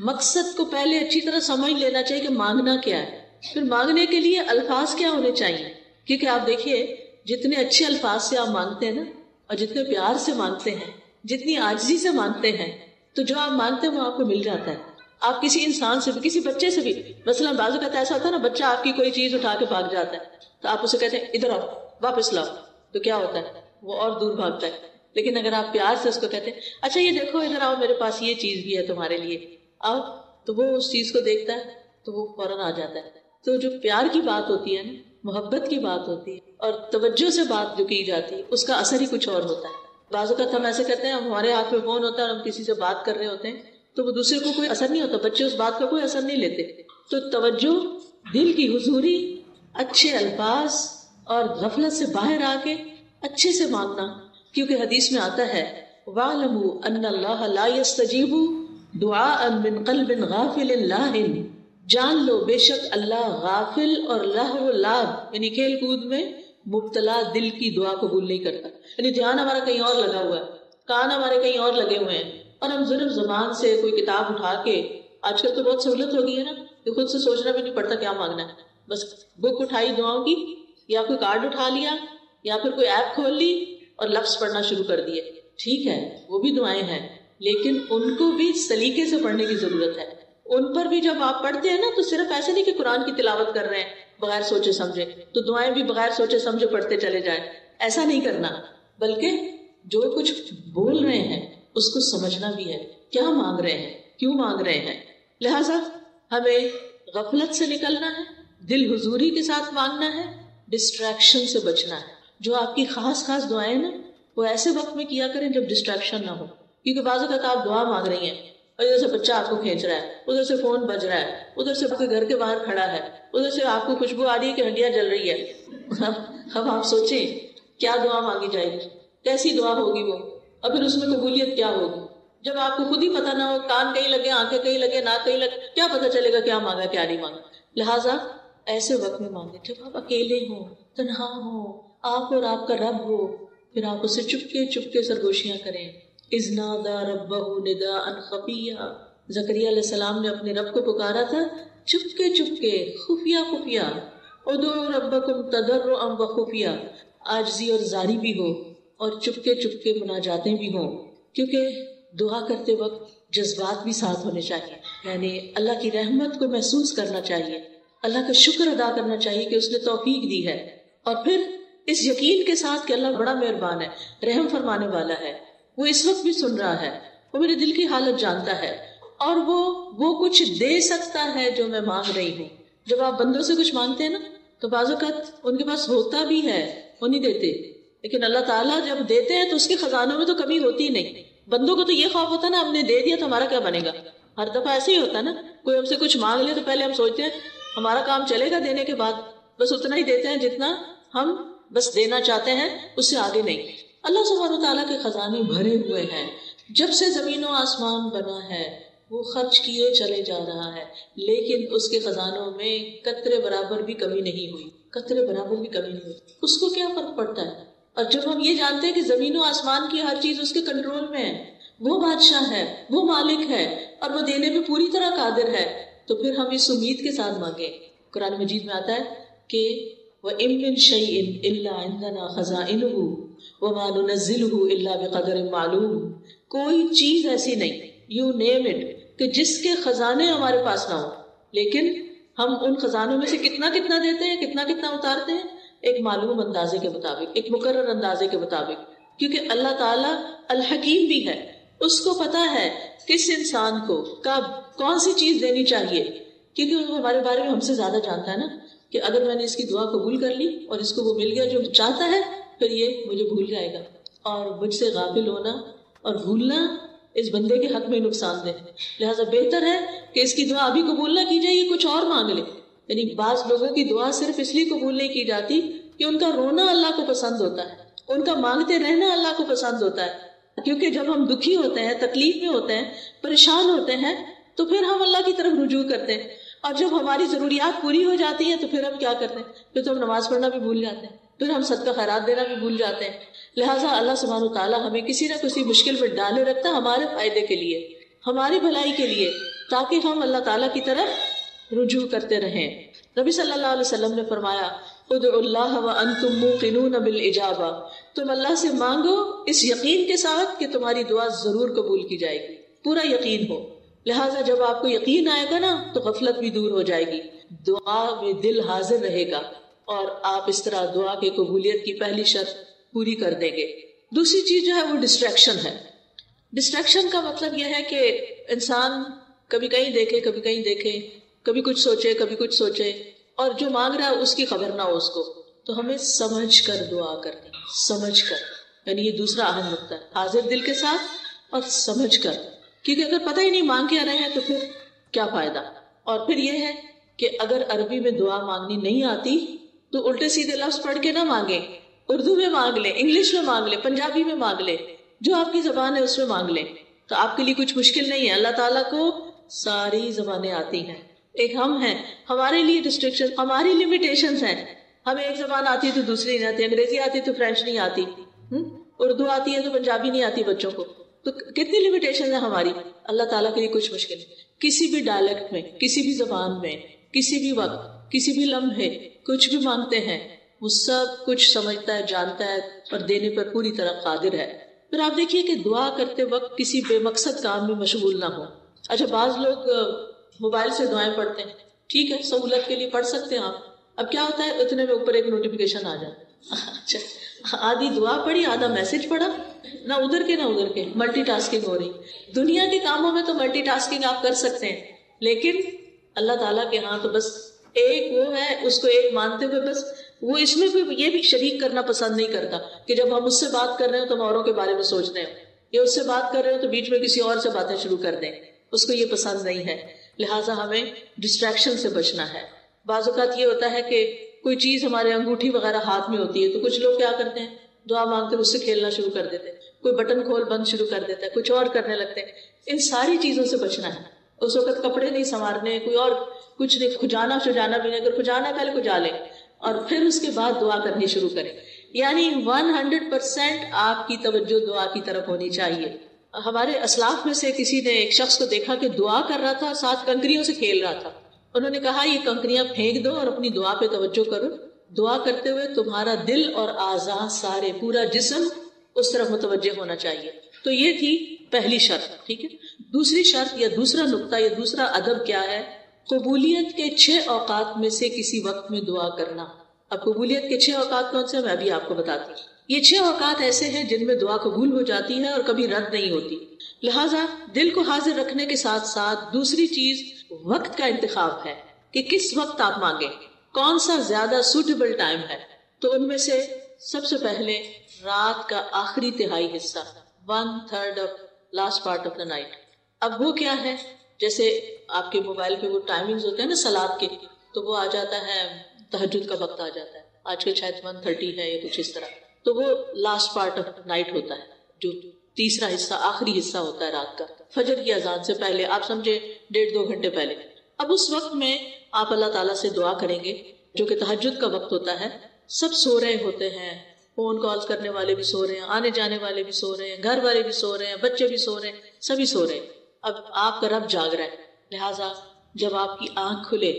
مقصد کو پہلے اچھی طرح سمجھ لینا چاہیے کہ مانگنا کیا ہے. پھر مانگنے کے لیے الفاظ کیا ہونے چاہیے، کیونکہ آپ دیکھیے جتنے اچھے الفاظ سے آپ مانگتے ہیں نا، اور جتنے پیار سے مانگتے ہیں، جتنی عاجزی سے مانگتے ہیں، تو جو آپ مانگتے ہیں وہ آپ کو مل جاتا ہے. آپ کسی انسان سے بھی، کسی بچے سے بھی، مثلا بعض اوقات ایسا ہوتا ہے نا، بچہ آپ کی کوئی چیز اٹھا کے بھاگ جاتا ہے تو آپ اسے کہتے ہیں ادھر آؤ، واپس لاؤ، تو کیا ہوتا ہے؟ وہ اور دور بھاگتا ہے. لیکن اگر آپ پیار سے اس کو کہتے ہیں اچھا یہ دیکھو ادھر آؤ، میرے پاس یہ چیز بھی ہے تمہارے لیے، آؤ، تو وہ اس چیز کو دیکھتا ہے تو وہ فوراً آ جاتا ہے. تو جو پیار کی بات ہوتی ہے نا، محبت کی بات ہوتی ہے، اور توجہ سے بات جو کی جاتی ہے، اس کا اثر ہی کچھ اور ہوتا ہے. بعض اوقات ہم ایسے کرتے ہیں، ہمارے ہاتھ میں فون ہوتا ہے اور ہم کسی سے بات کر رہے ہوتے ہیں تو وہ دوسرے کو کوئی اثر نہیں ہوتا، بچے اس بات کا کوئی اثر نہیں لیتے. تو توجہ، دل کی حضوری، اچھے الفاظ، اور غفلت سے باہر آ کے اچھے سے مانگنا. کیونکہ حدیث میں آتا ہے وَاعْلَمُوا أَنَّ اللَّهَ لَا يَسْتَجِيبُ دُعَاءً مِّن قَلْبٍ غَافِلٍ لَاهٍ، جان لو بے شک اللہ غافل اور لہو و لعب یعنی کھیل کود میں مبتلا دل کی دعا قبول نہیں کرتا. یعنی دھیان ہمارا کہیں اور لگا ہوا ہے، کان ہمارے کہیں اور لگے ہوئے ہیں، اور ہم صرف زبان سے کوئی کتاب اٹھا کے، آج کل تو بہت سہولت ہو گئی ہے نا کہ خود سے سوچنا بھی نہیں پڑتا کیا مانگنا ہے، بس بک اٹھائی دعاؤں کی، یا کوئی کارڈ اٹھا لیا، یا پھر کوئی ایپ کھول لی اور لفظ پڑھنا شروع کر دیے. ٹھیک ہے وہ بھی دعائیں ہیں، لیکن ان کو بھی سلیقے سے پڑھنے کی ضرورت ہے. ان پر بھی جب آپ پڑھتے ہیں نا تو صرف ایسے نہیں کہ قرآن کی تلاوت کر رہے ہیں بغیر سوچے سمجھے تو دعائیں بھی بغیر سوچے سمجھے پڑھتے چلے جائیں، ایسا نہیں کرنا، بلکہ جو کچھ بول رہے ہیں اس کو سمجھنا بھی ہے، کیا مانگ رہے ہیں، کیوں مانگ رہے ہیں. لہٰذا ہمیں غفلت سے نکلنا ہے، دل حضوری کے ساتھ مانگنا ہے، ڈسٹریکشن سے بچنا ہے. جو آپ کی خاص خاص دعائیں نا وہ ایسے وقت میں کیا کریں جب ڈسٹریکشن نہ ہو. کیونکہ بعض اوقات آپ دعا مانگ رہی ہیں اور ادھر سے بچہ آپ کو کھینچ رہا ہے، ادھر سے فون بج رہا ہے، ادھر سے آپ کے گھر کے باہر کھڑا ہے، ادھر سے آپ کو خوشبو آ رہی ہے کہ ہنڈیاں جل رہی ہے. اب آپ سوچیں کیا دعا مانگی جائے گی، کیسی دعا ہوگی وہ، اور پھر اس میں قبولیت کیا ہوگی. جب آپ کو خود ہی پتہ نہ ہو، کان کہیں لگے، آنکھیں کہیں لگے، ناک کہیں لگے، کیا پتہ چلے گا کیا مانگا کیا نہیں مانگا. لہٰذا ایسے وقت میں مانگے جب آپ اکیلے ہوں، تنہا ہوں، آپ اور آپ کا رب ہو، پھر آپ اسے چپکے چپکے سرگوشیاں کریں. اذ نادى ربه نداء خفيا، زکریا علیہ السلام نے اپنے رب کو پکارا تھا چپکے چپکے، خفیہ خفیہ. ادعوا ربکم تضرعا وخفیہ، عاجزی اور زاری بھی ہو اور چپکے چپکے مناجاتیں بھی ہوں. کیونکہ دعا کرتے وقت جذبات بھی ساتھ ہونے چاہیے، یعنی اللہ کی رحمت کو محسوس کرنا چاہیے، اللہ کا شکر ادا کرنا چاہیے کہ اس نے توفیق دی ہے، اور پھر اس یقین کے ساتھ کہ اللہ بڑا مہربان ہے، رحم فرمانے والا ہے، وہ اس وقت بھی سن رہا ہے، وہ میرے دل کی حالت جانتا ہے، اور وہ کچھ دے سکتا ہے جو میں مانگ رہی ہوں. جب آپ بندوں سے کچھ مانگتے ہیں نا تو بعض اوقات ان کے پاس ہوتا بھی ہے، وہ نہیں دیتے، لیکن اللہ تعالیٰ جب دیتے ہیں تو اس کے خزانوں میں تو کمی ہوتی ہی نہیں. بندوں کو تو یہ خوف ہوتا ہے نا ہم نے دے دیا تو ہمارا کیا بنے گا. ہر دفعہ ایسے ہی ہوتا ہے نا، کوئی ہم سے کچھ مانگ لے تو پہلے ہم سوچتے ہیں ہمارا کام چلے گا دینے کے بعد، بس اتنا ہی دیتے ہیں جتنا ہم بس دینا چاہتے ہیں، اس سے آگے نہیں. اللہ سبحانہ وتعالیٰ کے خزانے بھرے ہوئے ہیں، جب سے زمین و آسمان بنا ہے وہ خرچ کیے چلے جا رہا ہے، لیکن اس کے خزانوں میں قطرے برابر بھی کمی نہیں ہوئی، قطرے برابر بھی کمی نہیں ہوئی۔ اس کو کیا فرق پڑتا ہے؟ اور جب ہم یہ جانتے ہیں کہ زمین و آسمان کی ہر چیز اس کے کنٹرول میں ہے، وہ بادشاہ ہے، وہ مالک ہے، اور وہ دینے پہ پوری طرح قادر ہے، تو پھر ہم اس امید کے ساتھ مانگیں۔ قرآن مجید میں آتا ہے کہ وَإِن مِّن شَيْءٍ إِلَّا عِندَنَا خَزَائِنُهُ وَمَا نُنَزِّلُهُ إِلَّا بِقَدَرٍ مَّعْلُومٍ، کوئی چیز ایسی نہیں، یو نیم اٹ، کہ جس کے خزانے ہمارے پاس نہ ہوں، لیکن ہم ان خزانوں میں سے کتنا کتنا دیتے ہیں، کتنا کتنا اتارتے ہیں، ایک معلوم اندازے کے مطابق، ایک مقرر اندازے کے مطابق، کیونکہ اللہ تعالیٰ الحکیم بھی ہے، اس کو پتا ہے کس انسان کو کب کون سی چیز دینی چاہیے، کیونکہ وہ ہمارے بارے میں ہم سے زیادہ جانتا ہے نا، کہ اگر میں نے اس کی دعا قبول کر لی اور اس کو وہ مل گیا جو چاہتا ہے، پھر یہ مجھے بھول جائے گا، اور مجھ سے غافل ہونا اور بھولنا اس بندے کے حق میں نقصان دہ ہے، لہٰذا بہتر ہے کہ اس کی دعا ابھی قبول نہ کی جائے، یہ کچھ اور مانگ لے۔ یعنی بعض لوگوں کی دعا صرف اس لیے قبول نہیں کی جاتی کہ ان کا رونا اللہ کو پسند ہوتا ہے، ان کا مانگتے رہنا اللہ کو پسند ہوتا ہے، کیونکہ جب ہم دکھی ہوتے ہیں، تکلیف میں ہوتے ہیں، پریشان ہوتے ہیں، تو پھر ہم اللہ کی طرف رجوع کرتے ہیں، اور جب ہماری ضروریات پوری ہو جاتی ہیں تو پھر ہم کیا کرتے ہیں، پھر تو ہم نماز پڑھنا بھی بھول جاتے ہیں، پھر ہم صدقہ خیرات دینا بھی بھول جاتے ہیں۔ لہٰذا اللہ سبحانہ وتعالیٰ ہمیں کسی نہ کسی مشکل میں ڈالے رکھتا ہے ہمارے فائدے کے لیے، ہماری بھلائی کے لیے، تاکہ ہم اللہ تعالیٰ کی طرف رجوع کرتے رہیں۔ نبی صلی اللہ علیہ وسلم نے فرمایا ادعوا اللہ وانتم موقنون بالاجابہ، تم اللہ سے مانگو اس یقین کے ساتھ کہ تمہاری دعا ضرور قبول کی جائے گی، پورا یقین ہو۔ لہٰذا جب آپ کو یقین آئے گا نا تو غفلت بھی دور ہو جائے گی، دعا میں دل حاضر رہے گا، اور آپ اس طرح دعا کی قبولیت کی پہلی شرط پوری کر دیں گے۔ دوسری چیز جو ہے وہ ڈسٹریکشن ہے۔ ڈسٹریکشن کا مطلب یہ ہے کہ انسان کبھی کہیں دیکھے، کبھی کہیں دیکھے، کبھی کچھ سوچے، کبھی کچھ سوچے، اور جو مانگ رہا ہے اس کی خبر نہ ہو اس کو، تو ہمیں سمجھ کر دعا کرنی، سمجھ کر، یعنی یہ دوسرا اہم نقطہ ہے، حاضر دل کے ساتھ اور سمجھ کر، کیونکہ اگر پتہ ہی نہیں مانگ کے آ رہے ہیں تو پھر کیا فائدہ۔ اور پھر یہ ہے کہ اگر عربی میں دعا مانگنی نہیں آتی تو الٹے سیدھے لفظ پڑھ کے نہ مانگیں، اردو میں مانگ لیں، انگلش میں مانگ لیں، پنجابی میں مانگ لیں، جو آپ کی زبان ہے اس میں مانگ لیں، تو آپ کے لیے کچھ مشکل نہیں ہے۔ اللہ تعالیٰ کو ساری زبانیں آتی ہیں، ایک ہم ہیں، ہمارے لیے ڈسٹرکشن، ہماری لمیٹیشنز ہیں، ہمیں ایک زبان آتی ہے تو دوسری نہیں آتی، انگریزی آتی تو فرینچ نہیں آتی، اردو آتی ہے تو پنجابی نہیں آتی بچوں کو، تو کتنی لمیٹیشن ہے ہماری۔ اللہ تعالیٰ کے لیے کچھ مشکل نہیں، کسی بھی ڈائلیکٹ میں، کسی بھی زبان میں، کسی بھی وقت، کسی بھی لمحے کچھ بھی مانگتے ہیں، وہ سب کچھ سمجھتا ہے، جانتا ہے، اور دینے پر پوری طرح قادر ہے۔ پھر آپ دیکھیے کہ دعا کرتے وقت کسی بے مقصد کام میں مشغول نہ ہو۔ اچھا بعض لوگ موبائل سے دعائیں پڑھتے ہیں، ٹھیک ہے، سہولت کے لیے پڑھ سکتے ہیں آپ، اب کیا ہوتا ہے اتنے میں اوپر ایک نوٹیفیکیشن آ جاتا ہے، اچھا آدھی دعا پڑھی، آدھا میسج پڑھا، نہ ادھر کے نہ ادھر کے، ملٹی ٹاسکنگ ہو رہی۔ دنیا کے کاموں میں تو ملٹی ٹاسکنگ آپ کر سکتے ہیں، لیکن اللہ تعالیٰ کے ہاں تو بس ایک وہ ہے، اس کو ایک مانتے ہوئے بس وہ اس میں بھی یہ بھی شریک کرنا پسند نہیں کرتا کہ جب ہم اس سے بات کر رہے ہوں تو ہم اوروں کے بارے میں سوچتے ہیں، یا اس سے بات کر رہے ہوں تو بیچ میں کسی اور سے باتیں شروع کر دیں، اس کو یہ پسند نہیں ہے۔ لہٰذا ہمیں ڈسٹریکشن سے بچنا ہے۔ بعض اوقات یہ ہوتا ہے کہ کوئی چیز ہمارے انگوٹھی وغیرہ ہاتھ میں ہوتی ہے تو کچھ لوگ کیا کرتے ہیں، دعا مانگتے اس سے کھیلنا شروع کر دیتے ہیں، کوئی بٹن کھول بند شروع کر دیتا ہے، کچھ اور کرنے لگتے ہیں۔ ان ساری چیزوں سے بچنا ہے۔ اس وقت کپڑے نہیں سنوارنے، کوئی اور کچھ نہیں، کھجانا شجانا بھی نہیں، اگر کھجانا پہلے کھجا لیں اور پھر اس کے بعد دعا کرنی شروع کریں، یعنی 100% آپ کی توجہ دعا کی طرف ہونی چاہیے۔ ہمارے اسلاف میں سے کسی نے ایک شخص کو دیکھا کہ دعا کر رہا تھا، ساتھ کنکریوں سے کھیل رہا تھا۔ انہوں نے کہا یہ کنکریاں پھینک دو اور اپنی دعا پہ توجہ کرو، دعا کرتے ہوئے تمہارا دل اور اعضاء سارے، پورا جسم اس طرف متوجہ ہونا چاہیے۔ تو یہ تھی پہلی شرط، ٹھیک ہے۔ دوسری شرط یا دوسرا نقطہ یا دوسرا ادب کیا ہے، قبولیت کے 6 اوقات میں سے کسی وقت میں دعا کرنا۔ اب قبولیت کے 6 اوقات کون سے ہیں میں ابھی آپ کو بتاتی ہوں۔ یہ 6 اوقات ایسے ہیں جن میں دعا قبول ہو جاتی ہے اور کبھی رد نہیں ہوتی۔ لہٰذا دل کو حاضر رکھنے کے ساتھ ساتھ دوسری چیز وقت کا انتخاب ہے کہ کس وقت آپ مانگیں، کون سا زیادہ سوٹیبل ٹائم ہے۔ تو ان میں سے سب سے پہلے رات کا آخری تہائی حصہ، 1/3 of last part of the night. اب وہ کیا ہے، جیسے آپ کے موبائل پہ وہ ٹائمنگز ہوتے ہیں نا صلات کے، تو وہ آ جاتا ہے تہجد کا وقت آ جاتا ہے، آج کل شاید 1:30 ہے یا کچھ اس طرح، تو وہ لاسٹ پارٹ آف نائٹ ہوتا ہے جو تیسرا حصہ آخری حصہ ہوتا ہے رات کا، فجر کی اذان سے پہلے، آپ سمجھے 1.5-2 گھنٹے پہلے۔ اب اس وقت میں آپ اللہ تعالیٰ سے دعا کریں گے، جو کہ تہجد کا وقت ہوتا ہے، سب سو رہے ہوتے ہیں، فون کالز کرنے والے بھی سو رہے ہیں، آنے جانے والے بھی سو رہے ہیں، گھر والے بھی سو رہے ہیں، بچے بھی سو رہے ہیں، سبھی سو رہے ہیں۔ اب آپ کا رب جاگ رہا ہے، لہٰذا جب آپ کی آنکھ کھلے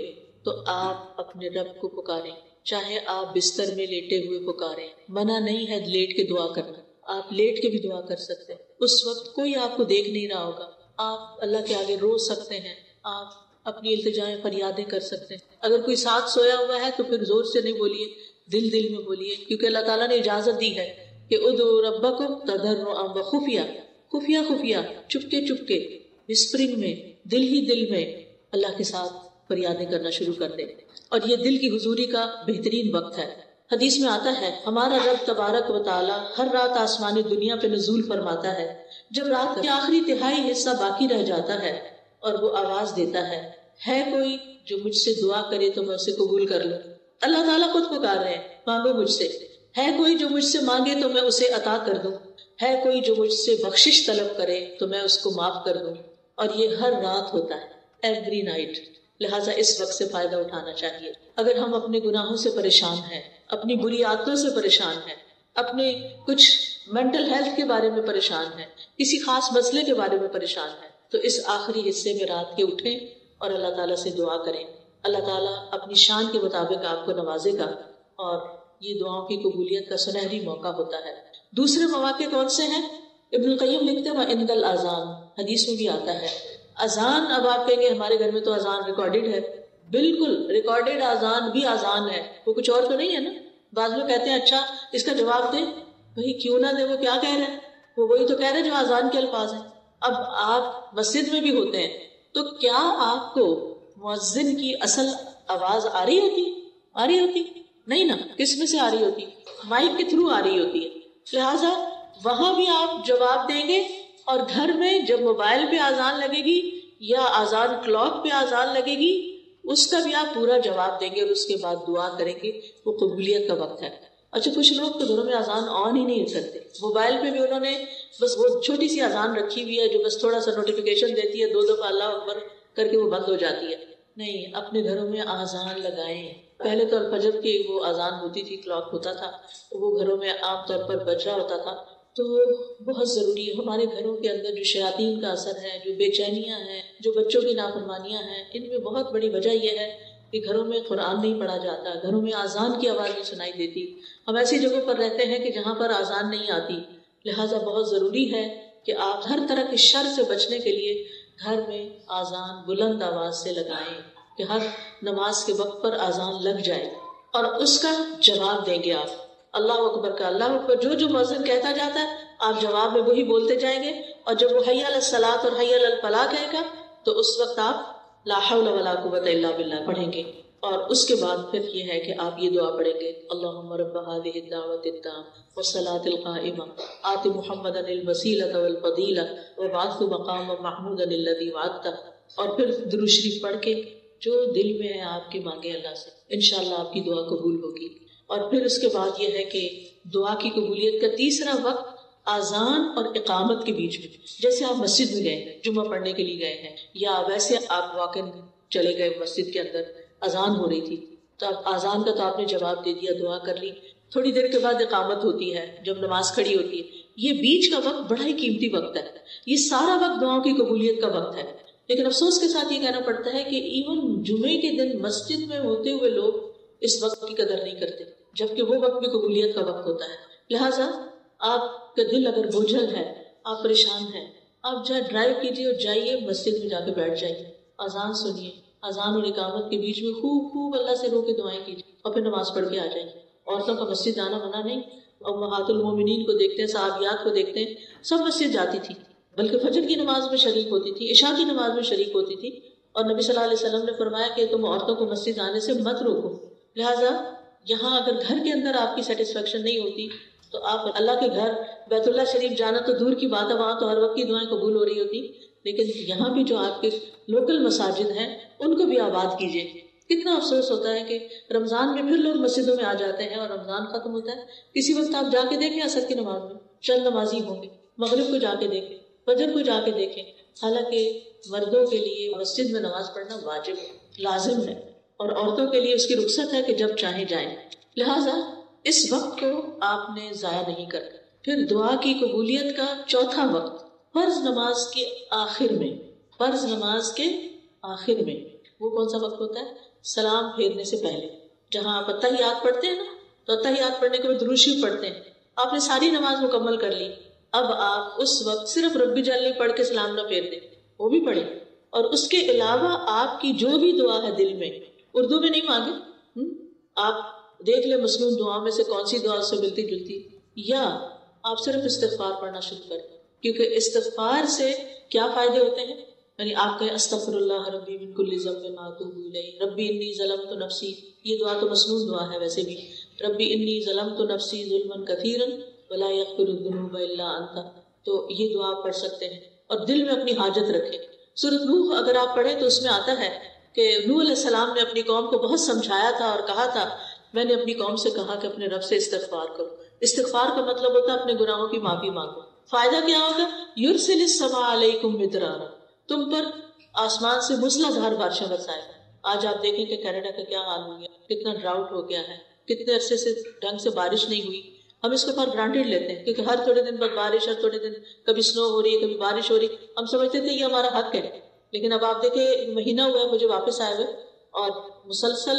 تو آپ اپنے رب کو پکاریں، چاہے آپ بستر میں لیٹے ہوئے پکاریں، منع نہیں ہے لیٹ کے دعا کرنا، آپ لیٹ کے بھی دعا کر سکتے ہیں۔ اس وقت کوئی آپ کو دیکھ نہیں رہا ہوگا، آپ اللہ کے آگے رو سکتے ہیں، آپ اپنی التجائیں فریادیں کر سکتے ہیں۔ اگر کوئی ساتھ سویا ہوا ہے تو پھر زور سے نہیں بولیے، دل دل میں بولیے، کیونکہ اللہ تعالیٰ نے اجازت دی ہے کہ ادعوا ربکم تضرعا وخفیا، خفیہ خفیہ، چپکے چپکے، وسپرنگ میں، دل ہی دل میں اللہ کے ساتھ فریادیں کرنا شروع کر دیں، اور یہ دل کی حضوری کا بہترین وقت ہے۔ حدیث میں آتا ہے ہمارا رب تبارک و تعالی ہر رات آسمانی دنیا پہ نزول فرماتا ہے، جب رات کا آخری تہائی حصہ باقی رہ جاتا ہے اور وہ آواز دیتا ہے کوئی جو مجھ سے دعا کرے تو میں اسے قبول کر لوں۔ اللہ تعالیٰ خود پکار رہے ہیں، مانگو مجھ سے، ہے کوئی جو مجھ سے مانگے تو میں اسے عطا کر دوں، ہے کوئی جو مجھ سے بخشش طلب کرے تو میں اس کو معاف کر دوں، اور یہ ہر رات ہوتا ہے، ایوری نائٹ۔ لہٰذا اس وقت سے فائدہ اٹھانا چاہیے۔ اگر ہم اپنے گناہوں سے پریشان ہیں، اپنی بری عادتوں سے پریشان ہیں، اپنے کچھ مینٹل ہیلتھ کے بارے میں پریشان ہیں، کسی خاص مسئلے کے بارے میں پریشان ہیں، تو اس آخری حصے میں رات کے اٹھیں اور اللہ تعالیٰ سے دعا کریں۔ اللہ تعالیٰ اپنی شان کے مطابق آپ کو نوازے گا، اور یہ دعاؤں کی قبولیت کا سنہری موقع ہوتا ہے۔ دوسرے مواقع کون سے ہیں؟ ابن القیم لکھتے ہیں وَعِندَ الْأَذَانِ، حدیث میں بھی آتا ہے اذان۔ اب آپ کہیں گے ہمارے گھر میں تو اذان ریکارڈڈ ہے، بالکل ریکارڈڈ اذان بھی اذان ہے، وہ کچھ اور تو نہیں ہے نا۔ بعض لوگ کہتے ہیں اچھا اس کا جواب دیں، بھائی کیوں نہ دیں، وہ کیا کہہ رہے ہیں، وہ وہی تو کہہ رہے ہیں جو اذان کے الفاظ ہیں۔ اب آپ مسجد میں بھی ہوتے ہیں تو کیا آپ کو مؤذن کی اصل آواز آ رہی ہوتی نہیں نا، کس میں سے آ رہی ہوتی؟ مائک کے تھرو آ رہی ہوتی ہے۔ لہٰذا وہاں بھی آپ جواب دیں گے، اور گھر میں جب موبائل پہ آذان لگے گی یا آذان کلاک پہ آذان لگے گی اس کا بھی آپ پورا جواب دیں گے، اور اس کے بعد دعا کریں گے، وہ قبولیت کا وقت ہے۔ اچھا کچھ لوگ تو گھروں میں آذان آن ہی نہیں کرتے، موبائل پہ بھی انہوں نے بس وہ چھوٹی سی آذان رکھی ہوئی ہے جو بس تھوڑا سا نوٹیفیکیشن دیتی ہے، 2 دفعہ اللہ اکبر کر کے وہ بند ہو جاتی ہے۔ نہیں، اپنے گھروں میں آذان لگائیں۔ پہلے تو الفجر کی وہ آذان ہوتی تھی، کلاک ہوتا تھا، وہ گھروں میں عام طور پر بج رہا ہوتا تھا، تو بہت ضروری ہے۔ ہمارے گھروں کے اندر جو شیاطین کا اثر ہے، جو بے چینیاں ہیں، جو بچوں کی نافرمانیاں ہیں، ان میں بہت بڑی وجہ یہ ہے کہ گھروں میں قرآن نہیں پڑھا جاتا، گھروں میں آذان کی آواز نہیں سنائی دیتی۔ ہم ایسی جگہوں پر رہتے ہیں کہ جہاں پر آذان نہیں آتی، لہٰذا بہت ضروری ہے کہ آپ ہر طرح کے شر سے بچنے کے لیے گھر میں آذان بلند آواز سے لگائیں، کہ ہر نماز کے وقت پر آذان لگ جائے، اور اس کا جواب دیں گے آپ۔ اللہ اکبر کا اللہ اکبر جو مؤذن کہتا جاتا ہے آپ جواب میں وہی بولتے جائیں گے، اور جب وہ حی علی الصلاۃ اور حی علی الفلاح کہے گا تو اس وقت آپ لا حول ولا قوۃ الا باللہ پڑھیں گے، اور اس کے بعد پھر یہ ہے کہ آپ یہ دعا پڑھیں گے اللہم رب هذه الدعوة التامة والصلاة القائمة آت محمدا الوسیلة والفضیلة وابعثه مقاما محمودا الذی وعدته، اور پھر درود شریف پڑھ کے جو دل میں ہے آپ کے مانگے اللہ سے، انشاءاللہ آپ کی دعا قبول ہوگی۔ اور پھر اس کے بعد یہ ہے کہ دعا کی قبولیت کا تیسرا وقت آذان اور اقامت کے بیچ میں، جیسے آپ مسجد میں گئے ہیں، جمعہ پڑھنے کے لیے گئے ہیں، یا ویسے آپ واقع چلے گئے مسجد کے اندر، اذان ہو رہی تھی تو آپ آذان کا تو آپ نے جواب دے دیا، دعا کر لی، تھوڑی دیر کے بعد اقامت ہوتی ہے جب نماز کھڑی ہوتی ہے۔ یہ بیچ کا وقت بڑا ہی قیمتی وقت ہے، یہ سارا وقت دعاؤں کی قبولیت کا وقت ہے۔ لیکن افسوس کے ساتھ یہ کہنا پڑتا ہے کہ ایون جمعے کے دن مسجد میں ہوتے ہوئے لوگ اس وقت کی قدر نہیں کرتے، جبکہ وہ وقت بھی قبولیت کا وقت ہوتا ہے۔ لہٰذا آپ کا دل اگر بوجھل ہے، آپ پریشان ہیں، آپ جہاں ڈرائیو کیجیے اور جائیے مسجد میں جا کے بیٹھ جائیے، اذان سنیے، اذان اور اقامت کے بیچ میں خوب اللہ سے رو کے دعائیں کیجیے، اور پھر نماز پڑھ کے آ جائیے۔ عورتوں کا مسجد جانا منع نہیں، امہات المومنین کو دیکھتے ہیں، صحابیات کو دیکھتے ہیں، سب مسجد جاتی تھی، بلکہ فجر کی نماز میں شریک ہوتی تھی، عشاء کی نماز میں شریک ہوتی تھی، اور نبی صلی اللہ علیہ وسلم نے فرمایا کہ تم عورتوں کو مسجد آنے سے مت روکو۔ لہٰذا یہاں اگر گھر کے اندر آپ کی سیٹسفیکشن نہیں ہوتی تو آپ اللہ کے گھر بیت اللہ شریف جانا تو دور کی بات ہے، وہاں تو ہر وقت کی دعائیں قبول ہو رہی ہوتی، لیکن یہاں بھی جو آپ کے لوکل مساجد ہیں ان کو بھی آباد کیجیے۔ کتنا افسوس ہوتا ہے کہ رمضان میں پھر لوگ مسجدوں میں آ جاتے ہیں اور رمضان ختم ہوتا ہے، کسی وقت آپ جا کے دیکھیں عصر کی نماز میں چند نمازی ہوں گے، مغرب کو جا کے دیکھیں، فجر کو جا کے دیکھیں. حالانکہ مردوں کے لیے مسجد میں نماز پڑھنا واجب ہے، لازم ہے، اور عورتوں کے لیے اس کی رخصت ہے کہ جب چاہیں جائیں. لہٰذا اس وقت کو آپ نے ضائع نہیں کرنا. پھر دعا کی قبولیت کا چوتھا وقت فرض نماز کے آخر میں. فرض نماز کے آخر میں وہ کون سا وقت ہوتا ہے؟ سلام پھیرنے سے پہلے. جہاں آپ اتحیات پڑھتے ہیں نا، تو اتحیات پڑھنے کے بعد درود شریف پڑھتے ہیں. آپ نے ساری نماز مکمل کر لی، اب آپ اس وقت صرف ربی جل پڑھ کے سلام نہ پھیر دیں، وہ بھی پڑھیں. اور اس کے علاوہ آپ کی جو بھی دعا ہے دل میں، اردو میں نہیں مانگے، آپ دیکھ لیں مصنون دعاؤں میں سے کون سی دعا سے ملتی جلتی، یا آپ صرف استغفار پڑھنا شروع کریں. کیونکہ استغفار سے کیا فائدے ہوتے ہیں؟ یعنی آپ کہیں استغفر اللہ ربی من کل ذنب واتوب الیہ، ربی انی ظلمت نفسی، یہ دعا تو مصنون دعا ہے ویسے بھی، ربی انی ظلمت نفسی ظلما کثیرا ولا یغفر الذنوب الا انت. تو یہ دعا آپ پڑھ سکتے ہیں اور دل میں اپنی حاجت رکھیں. سورۃ نوح اگر آپ پڑھیں تو اس میں آتا ہے کہ نوح علیہ السلام نے اپنی قوم کو بہت سمجھایا تھا اور کہا تھا، میں نے اپنی قوم سے کہا کہ اپنے رب سے استغفار کرو. استغفار کا مطلب ہوتا ہے اپنے گناہوں کی معافی مانگو. فائدہ کیا ہوگا؟ یرسل السماء علیکم مدرارا، تم پر آسمان سے موسلا دھار بارشیں برسائے. آج آپ دیکھیں کہ کینیڈا کا کیا حال ہو گیا، کتنا ڈراؤٹ ہو گیا ہے، کتنے عرصے سے ڈھنگ سے بارش نہیں ہوئی. ہم اس کو پر گرانٹیڈ لیتے ہیں کیونکہ ہر تھوڑے دن بعد بارش، ہر تھوڑے دن کبھی سنو ہو رہی ہے، کبھی بارش ہو رہی. ہم سمجھتے تھے یہ ہمارا حق ہے. لیکن اب آپ دیکھیں مہینہ ہوا ہے مجھے واپس آئے ہوئے اور مسلسل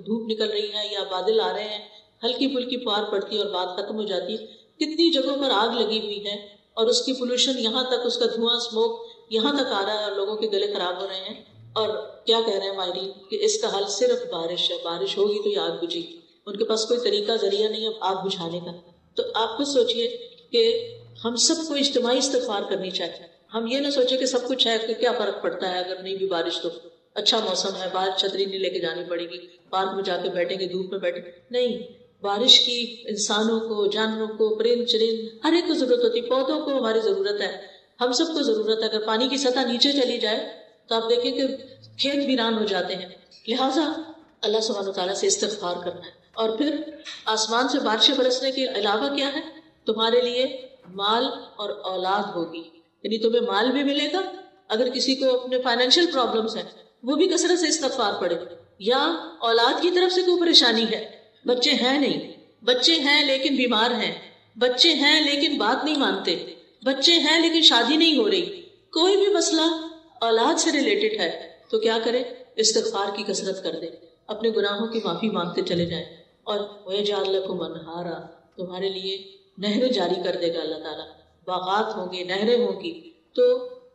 دھوپ نکل رہی ہے یا بادل آ رہے ہیں، ہلکی پھلکی پھوار پڑتی ہے اور بات ختم ہو جاتی ہے. کتنی جگہوں پر آگ لگی ہوئی ہے اور اس کی پولوشن یہاں تک، اس کا دھواں اسموک یہاں تک آ رہا ہے اور لوگوں کے گلے خراب ہو رہے ہیں. اور کیا کہہ رہے ہیں ماہرین کہ اس کا حل صرف بارش ہے، بارش ہوگی تو یہ آگ بجھے گی. ان کے پاس کوئی طریقہ ذریعہ نہیں اب آگ بجھانے کا. تو آپ خود سوچئے کہ ہم سب کو اجتماعی استغفار کرنی چاہیے. ہم یہ نہ سوچے کہ سب کچھ ہے کہ کیا فرق پڑتا ہے اگر نہیں بھی بارش تو اچھا موسم ہے، باہر چھتری نہیں لے کے جانی پڑے گی، پارک میں جا کے بیٹھیں گے، دھوپ میں بیٹھیں. نہیں، بارش کی انسانوں کو، جانوروں کو، پرند چرند ہر ایک کو ضرورت ہوتی ہے. پودوں کو ہماری ضرورت ہے، ہم سب کو ضرورت ہے. اگر پانی کی سطح نیچے چلی جائے تو آپ دیکھیں کہ کھیت ویران ہو جاتے ہیں. لہٰذا اللہ سبحانہ وتعالیٰ سے استغفار کرنا ہے. اور پھر آسمان سے بارشیں برسنے کے علاوہ کیا ہے؟ تمہارے لیے مال اور اولاد ہوگی. یعنی تمہیں مال بھی ملے گا. اگر کسی کو اپنے فائنینشیل پرابلمس ہیں وہ بھی کثرت سے استغفار پڑھے. یا اولاد کی طرف سے کوئی پریشانی ہے، بچے ہیں نہیں، بچے ہیں لیکن بیمار ہیں، بچے ہیں لیکن بات نہیں مانتے، بچے ہیں لیکن شادی نہیں ہو رہی، کوئی بھی مسئلہ اولاد سے ریلیٹڈ ہے تو کیا کرے؟ استغفار کی کثرت کر دیں، اپنے گناہوں کی معافی مانگتے چلے جائیں. اور وَيَجْعَلْ لَكُمْ أَنْهَارًا، تمہارے لیے نہریں جاری کر دے گا اللہ تعالیٰ. باغات ہوں گے، نہریں ہوں گی. تو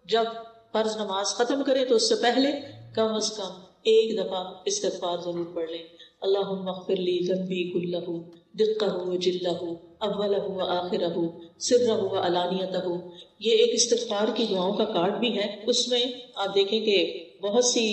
جب فرض نماز ختم کریں تو اس سے پہلے کم از کم ایک دفعہ استغفار ضرور پڑھ لیں. اللہم اغفر لی ذنبی کلہ دقہ وجلہ اولہ وآخرہ سرہ وعلانیتہ. یہ ایک استغفار کی دعاؤں کا کارڈ بھی ہے. اس میں آپ دیکھیں کہ بہت سی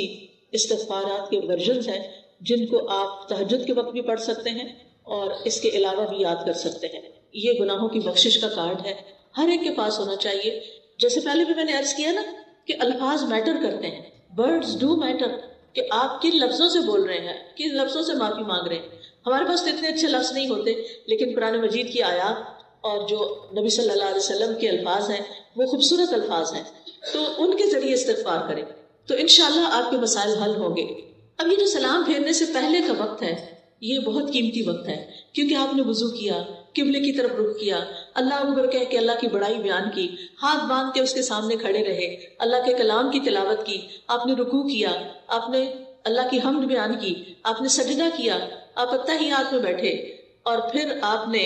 استغفارات کے ورژنز ہیں جن کو آپ تہجد کے وقت بھی پڑھ سکتے ہیں اور اس کے علاوہ بھی یاد کر سکتے ہیں. یہ گناہوں کی بخشش کا کارڈ ہے، ہر ایک کے پاس ہونا چاہیے. جیسے پہلے بھی میں نے عرض کیا نا کہ الفاظ میٹر کرتے ہیں، ورڈز ڈو میٹر، کہ آپ کن لفظوں سے بول رہے ہیں، کن لفظوں سے معافی مانگ رہے ہیں. ہمارے پاس تو اتنے اچھے لفظ نہیں ہوتے، لیکن قرآن مجید کی آیات اور جو نبی صلی اللہ علیہ وسلم کے الفاظ ہیں وہ خوبصورت الفاظ ہیں، تو ان کے ذریعے استغفار کریں تو انشاءاللہ آپ کے مسائل حل ہوں گے. اب یہ جو سلام پھیرنے سے پہلے کا وقت ہے یہ بہت قیمتی وقت ہے، کیونکہ آپ نے وضو کیا، قبلے کی طرف رخ کیا، اللہ اکبر کہہ کے اللہ کی بڑائی بیان کی، ہاتھ باندھ کے اس کے سامنے کھڑے رہے، اللہ کے کلام کی تلاوت کی، آپ نے رکوع کیا، آپ نے اللہ کی حمد بیان کی، آپ نے سجدہ کیا، آپ اتحیات میں بیٹھے، اور پھر آپ نے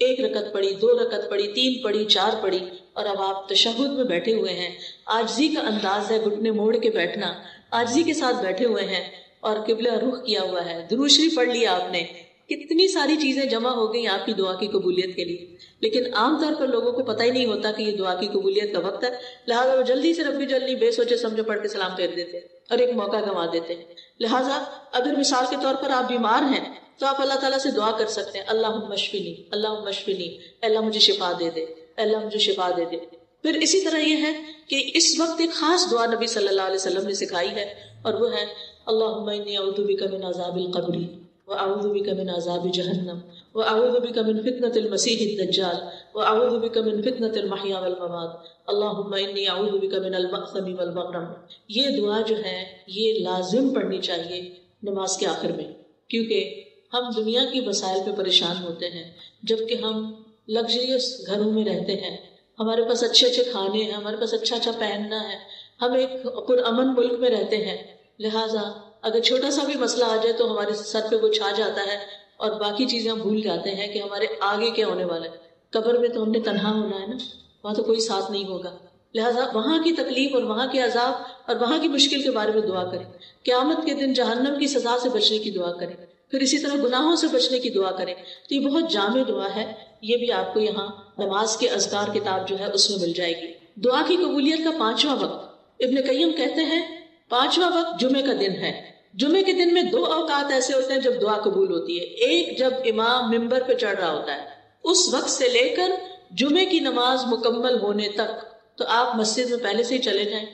1 رکعت پڑھی، 2 رکعت پڑھی، 3 پڑھی، 4 پڑھی، اور اب آپ تشہد میں بیٹھے ہوئے ہیں. عاجزی کا انداز ہے، گھٹنے موڑ کے بیٹھنا، عاجزی کے ساتھ بیٹھے ہوئے ہیں اور قبلہ رخ کیا ہوا ہے، درود شریف پڑھ لیا آپ نے. کتنی ساری چیزیں جمع ہو گئی آپ کی دعا کی قبولیت کے لیے. لیکن عام طور پر لوگوں کو پتہ ہی نہیں ہوتا کہ یہ دعا کی قبولیت کا وقت ہے، لہٰذا وہ جلدی سے ربی جلدی بے سوچے سمجھے پڑھ کے سلام پھیر دیتے ہیں اور ایک موقع گنوا دیتے ہیں. لہٰذا اگر مثال کے طور پر آپ بیمار ہیں تو آپ اللہ تعالیٰ سے دعا کر سکتے ہیں، اللہم اشفنی، اللہم اشفنی، اے اللہ مجھے شفا دے دے، اے اللہ مجھے شفا دے دے. پھر اسی طرح یہ ہے کہ اس وقت ایک خاص دعا نبی صلی اللہ علیہ وسلم نے سکھائی ہے اور وہ ہے اللہم انی اعوذ بک من عذاب القبر وأعوذ بك من عذاب جهنم وأعوذ بك من فتنة المسيح الدجال وأعوذ بك من فتنة المحيا والممات اللهم إني أعوذ بك من المأثم والمغرم. یہ دعا جو ہے یہ لازم پڑھنی چاہیے نماز کے آخر میں، کیونکہ ہم دنیا کی مسائل پہ پریشان ہوتے ہیں جبکہ ہم لگژریس گھروں میں رہتے ہیں، ہمارے پاس اچھے اچھے کھانے ہیں، ہمارے پاس اچھا اچھا پہننا ہے، ہم ایک پرامن ملک میں رہتے ہیں. لہٰذا اگر چھوٹا سا بھی مسئلہ آ جائے تو ہمارے سر پہ وہ چھا جاتا ہے اور باقی چیزیں ہم بھول جاتے ہیں کہ ہمارے آگے کیا ہونے والا ہے. قبر میں تو ہم نے تنہا ہونا ہے نا، وہاں تو کوئی ساتھ نہیں ہوگا. لہٰذا وہاں کی تکلیف اور وہاں کے عذاب اور وہاں کی مشکل کے بارے میں دعا کریں. قیامت کے دن جہنم کی سزا سے بچنے کی دعا کریں، پھر اسی طرح گناہوں سے بچنے کی دعا کریں. تو یہ بہت جامع دعا ہے، یہ بھی آپ کو یہاں نماز کے اذکار کتاب جو ہے اس میں مل جائے گی. دعا کی قبولیت کا 5واں وقت، ابن قیم کہتے ہیں 5واں وقت جمعے کا دن ہے. جمعے کے دن میں 2 اوقات ایسے ہوتے ہیں جب دعا قبول ہوتی ہے. ایک جب امام ممبر پہ چڑھ رہا ہوتا ہے، اس وقت سے لے کر جمعے کی نماز مکمل ہونے تک تو آپ مسجد میں پہلے سے ہی چلے جائیں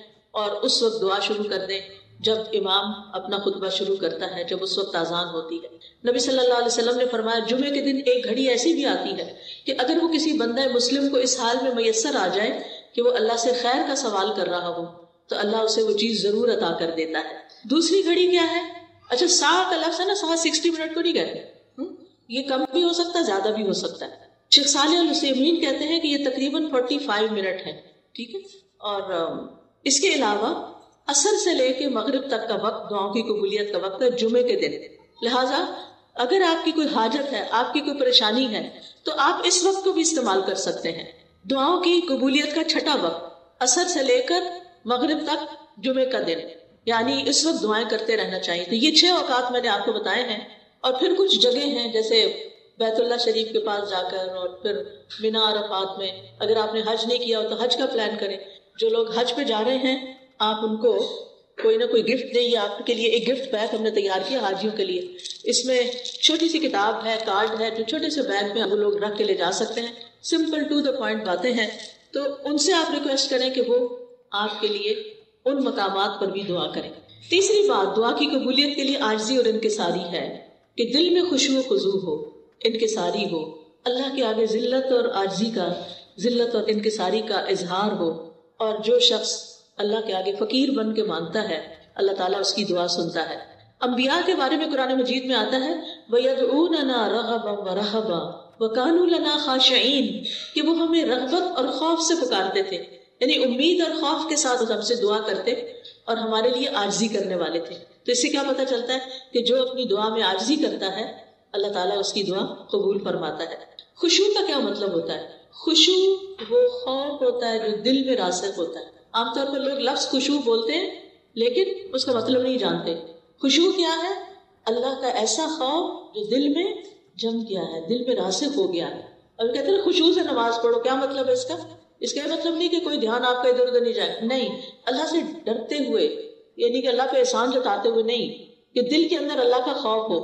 اور اس وقت دعا شروع کر دیں جب امام اپنا خطبہ شروع کرتا ہے، جب اس وقت اذان ہوتی ہے. نبی صلی اللہ علیہ وسلم نے فرمایا جمعے کے دن ایک گھڑی ایسی بھی آتی ہے کہ اگر وہ کسی بندہ مسلم کو اس حال میں میسر آ جائے کہ وہ اللہ سے خیر کا سوال کر رہا ہو تو اللہ اسے وہ چیز ضرور عطا کر دیتا ہے. دوسری گھڑی کیا ہے؟ اچھا ساعت کا لفظ ہے نا، ساعت 60 منٹ کو نہیں کہتے، یہ کم بھی ہو سکتا ہے زیادہ بھی ہو سکتا ہے. شیخ صالح العثیمین کہتے ہیں کہ یہ تقریباً 45 منٹ ہے، ٹھیک ہے. اور اس کے علاوہ عصر سے لے کے مغرب تک کا وقت دعاؤں کی قبولیت کا وقت ہے جمعے کے دن. لہٰذا اگر آپ کی کوئی حاجت ہے، آپ کی کوئی پریشانی ہے تو آپ اس وقت کو بھی استعمال کر سکتے ہیں. دعاؤں کی قبولیت کا 6واں وقت عصر سے لے کر مغرب تک جمعے کا دن، یعنی اس وقت دعائیں کرتے رہنا چاہیے. تو یہ 6 اوقات میں نے آپ کو بتائے ہیں. اور پھر کچھ جگہ ہیں جیسے بیت اللہ شریف کے پاس جا کر، اور پھر مینا عرفات میں. اگر آپ نے حج نہیں کیا ہو تو حج کا پلان کریں. جو لوگ حج پہ جا رہے ہیں آپ ان کو کوئی نہ کوئی گفٹ دیں. یہ آپ کے لیے ایک گفٹ پیک ہم نے تیار کیا حاجیوں کے لیے. اس میں چھوٹی سی کتاب ہے، کارڈ ہے، جو چھوٹے سے بیگ میں وہ لوگ رکھ کے لے جا سکتے ہیں. سمپل ٹو دا پوائنٹ باتیں ہیں. تو ان سے آپ ریکویسٹ کریں کہ وہ آپ کے لیے ان مقامات پر بھی دعا کریں. تیسری بات دعا کی قبولیت کے لیے عاجزی اور انکساری ہے کہ دل میں خشوع و خضوع ہو، انکساری ہو، اللہ کے آگے ذلت اور عاجزی کا، ذلت اور انکساری کا اظہار ہو. اور جو شخص اللہ کے آگے فقیر بن کے مانگتا ہے اللہ تعالیٰ اس کی دعا سنتا ہے. انبیاء کے بارے میں قرآن مجید میں آتا ہے وَيَدْعُونَنَا رَغَبًا وَرَهَبًا وَكَانُوا لَنَا خَاشِعِينَ کہ وہ ہمیں رغبت اور خوف سے پکارتے تھے، یعنی امید اور خوف کے ساتھ ہم سے دعا کرتے اور ہمارے لیے عاجزی کرنے والے تھے. تو اس سے کیا پتہ چلتا ہے کہ جو اپنی دعا میں عاجزی کرتا ہے اللہ تعالیٰ اس کی دعا قبول فرماتا ہے. خشوع کا کیا مطلب ہوتا ہے؟ خشوع وہ خوف ہوتا ہے جو دل میں راسخ ہوتا ہے. عام طور پر لوگ لفظ خشوع بولتے ہیں لیکن اس کا مطلب نہیں جانتے. خشوع کیا ہے؟ اللہ کا ایسا خوف جو دل میں جم گیا ہے، دل میں راسخ ہو گیا ہے. اور کہتے ہیں خشوع سے نماز پڑھو. کیا مطلب ہے اس کا؟ اس کا مطلب نہیں کہ کوئی دھیان آپ کا ادھر ادھر نہیں جائے، نہیں، اللہ سے ڈرتے ہوئے، یعنی کہ اللہ پہ احسان جتاتے ہوئے نہیں، کہ دل کے اندر اللہ کا خوف ہو.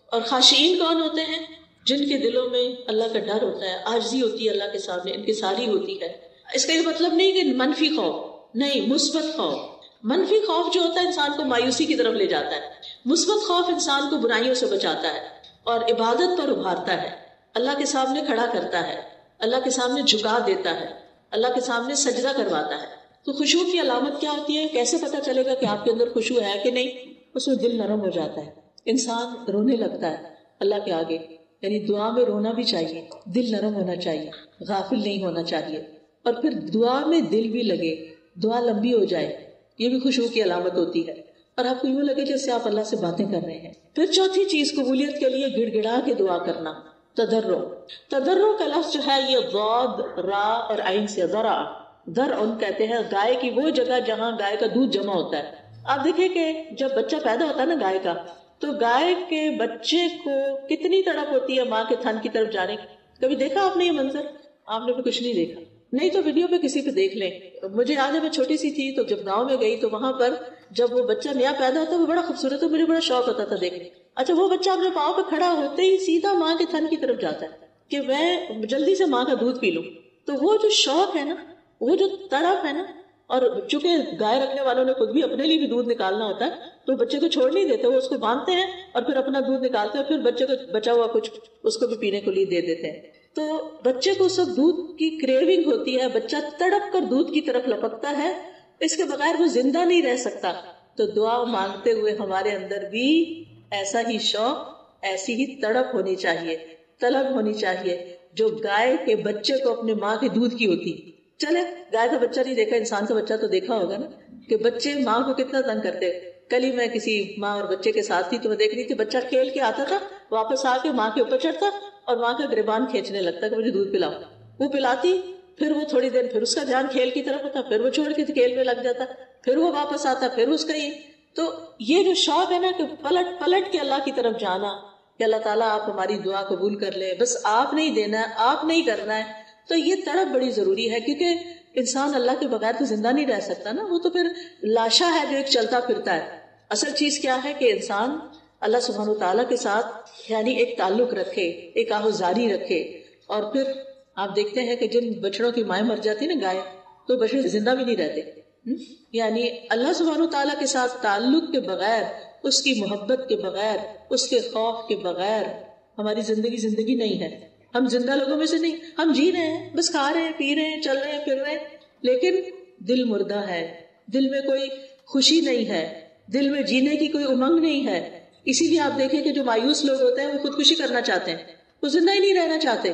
اور خاشعین کون ہوتے ہیں؟ جن کے دلوں میں اللہ کا ڈر ہوتا ہے، عاجزی ہوتی ہے اللہ کے سامنے، انکساری ہوتی ہے. اس کا یہ مطلب نہیں کہ منفی خوف، نہیں، مثبت خوف. منفی خوف جو ہوتا ہے انسان کو مایوسی کی طرف لے جاتا ہے. مثبت خوف انسان کو برائیوں سے بچاتا ہے اور عبادت پر ابھارتا ہے، اللہ کے سامنے کھڑا کرتا ہے، اللہ کے سامنے جھکا دیتا ہے، اللہ کے سامنے سجدہ کرواتا ہے. تو خشوع کی علامت کیا ہوتی ہے؟ کیسے پتہ چلے گا کہ آپ کے اندر خشوع ہے کہ نہیں؟ اس میں دل نرم ہو جاتا ہے، انسان رونے لگتا ہے اللہ کے آگے. یعنی دعا میں رونا بھی چاہیے، دل نرم ہونا چاہیے، غافل نہیں ہونا چاہیے. اور پھر دعا میں دل بھی لگے، دعا لمبی ہو جائے، یہ بھی خشوع کی علامت ہوتی ہے. اور آپ کو یوں لگے جیسے آپ اللہ سے باتیں کر رہے ہیں. پھر چوتھی چیز قبولیت کے لیے گڑ گڑا کے دعا کرنا، تضرع. تضرع کا لفظ جو ہے یہ ضاد، را اور عین سے ذرا، ذرعن کہتے ہیں گائے کی وہ جگہ جہاں گائے کا دودھ جمع ہوتا ہے. آپ دیکھیں کہ جب بچہ پیدا ہوتا ہے نا گائے کا، تو گائے کے بچے کو کتنی تڑپ ہوتی ہے ماں کے تھن کی طرف جانے کی. کبھی دیکھا آپ نے یہ منظر؟ آپ نے بھی کچھ نہیں دیکھا، نہیں تو ویڈیو پہ کسی پہ دیکھ لیں. مجھے یاد ہے میں چھوٹی سی تھی تو جب گاؤں میں گئی تو وہاں پر جب وہ بچہ نیا پیدا ہوتا ہے وہ بڑا خوبصورت، مجھے بڑا شوق ہوتا تھا دیکھنے. اچھا وہ بچہ اپنے پاؤں پہ کھڑا ہوتے ہی سیدھا ماں کے تھن کی طرف جاتا ہے کہ میں جلدی سے ماں کا دودھ پی لوں. تو وہ جو شوق ہے نا، وہ جو تڑپ ہے نا، اور چونکہ گائے رکھنے والوں نے خود بھی اپنے لیے بھی دودھ نکالنا ہوتا ہے تو بچے کو چھوڑ نہیں دیتے, وہ اس کو باندھتے ہیں اور پھر اپنا دودھ نکالتے ہیں, پھر بچے کو بچا ہوا کچھ اس کو بھی پینے کو لیے دے دیتے ہیں. تو بچے کو سب دودھ کی کریونگ ہوتی ہے, بچہ تڑپ کر دودھ کی طرف لپکتا ہے, اس کے بغیر وہ زندہ نہیں رہ سکتا. تو دعا مانگتے ہوئے ہمارے اندر بھی ایسا ہی شوق, ایسی ہی تڑپ ہونی چاہیے, طلب ہونی چاہیے جو گائے کے بچے کو اپنے ماں کے دودھ کی ہوتی. چلے گائے کا بچہ نہیں دیکھا, انسان کا بچہ تو دیکھا ہوگا نا کہ بچے ماں کو کتنا تنگ کرتے. کل ہی میں کسی ماں اور بچے کے ساتھ تھی تو میں دیکھ رہی تھی, بچہ کھیل کے آتا تھا, واپس آ کے ماں کے اوپر چڑھتا اور ماں کا گریبان کھینچنے لگتا کہ مجھے دودھ پلاؤ. وہ پلاتی, پھر وہ تھوڑی دیر پھر اس کا دھیان کھیل کی طرف ہوتا, پھر وہ چھوڑ کے کھیل میں لگ جاتا, پھر وہ واپس آتا, پھر اس کا یہ. تو یہ جو شوق ہے نا کہ پلٹ پلٹ کے اللہ کی طرف جانا کہ اللہ تعالیٰ آپ ہماری دعا قبول کر لے, بس آپ نہیں دینا ہے, آپ نہیں کرنا ہے. تو یہ تڑپ بڑی ضروری ہے, کیونکہ انسان اللہ کے بغیر تو زندہ نہیں رہ سکتا نا, وہ تو پھر لاشا ہے جو ایک چلتا پھرتا ہے. اصل چیز کیا ہے کہ انسان اللہ سبحانہ و تعالیٰ کے ساتھ یعنی ایک تعلق رکھے, ایک آہوزاری رکھے. اور پھر آپ دیکھتے ہیں کہ جن بچڑوں کی مائیں مر جاتی نا گائے, تو بچڑے زندہ بھی نہیں رہتے. یعنی اللہ سبحانہ و تعالیٰ کے ساتھ تعلق کے بغیر, اس کی محبت کے بغیر, اس کے خوف کے بغیر ہماری زندگی نہیں ہے. ہم زندہ لوگوں میں سے نہیں, ہم جی رہے ہیں, بس کھا رہے ہیں, پی رہے ہیں, چل رہے ہیں, پھر رہے ہیں, لیکن دل مردہ ہے, دل میں کوئی خوشی نہیں ہے, دل میں جینے کی کوئی امنگ نہیں ہے. اسی لیے آپ دیکھیں کہ جو مایوس لوگ ہوتے ہیں وہ خودکشی کرنا چاہتے ہیں, وہ زندہ ہی نہیں رہنا چاہتے.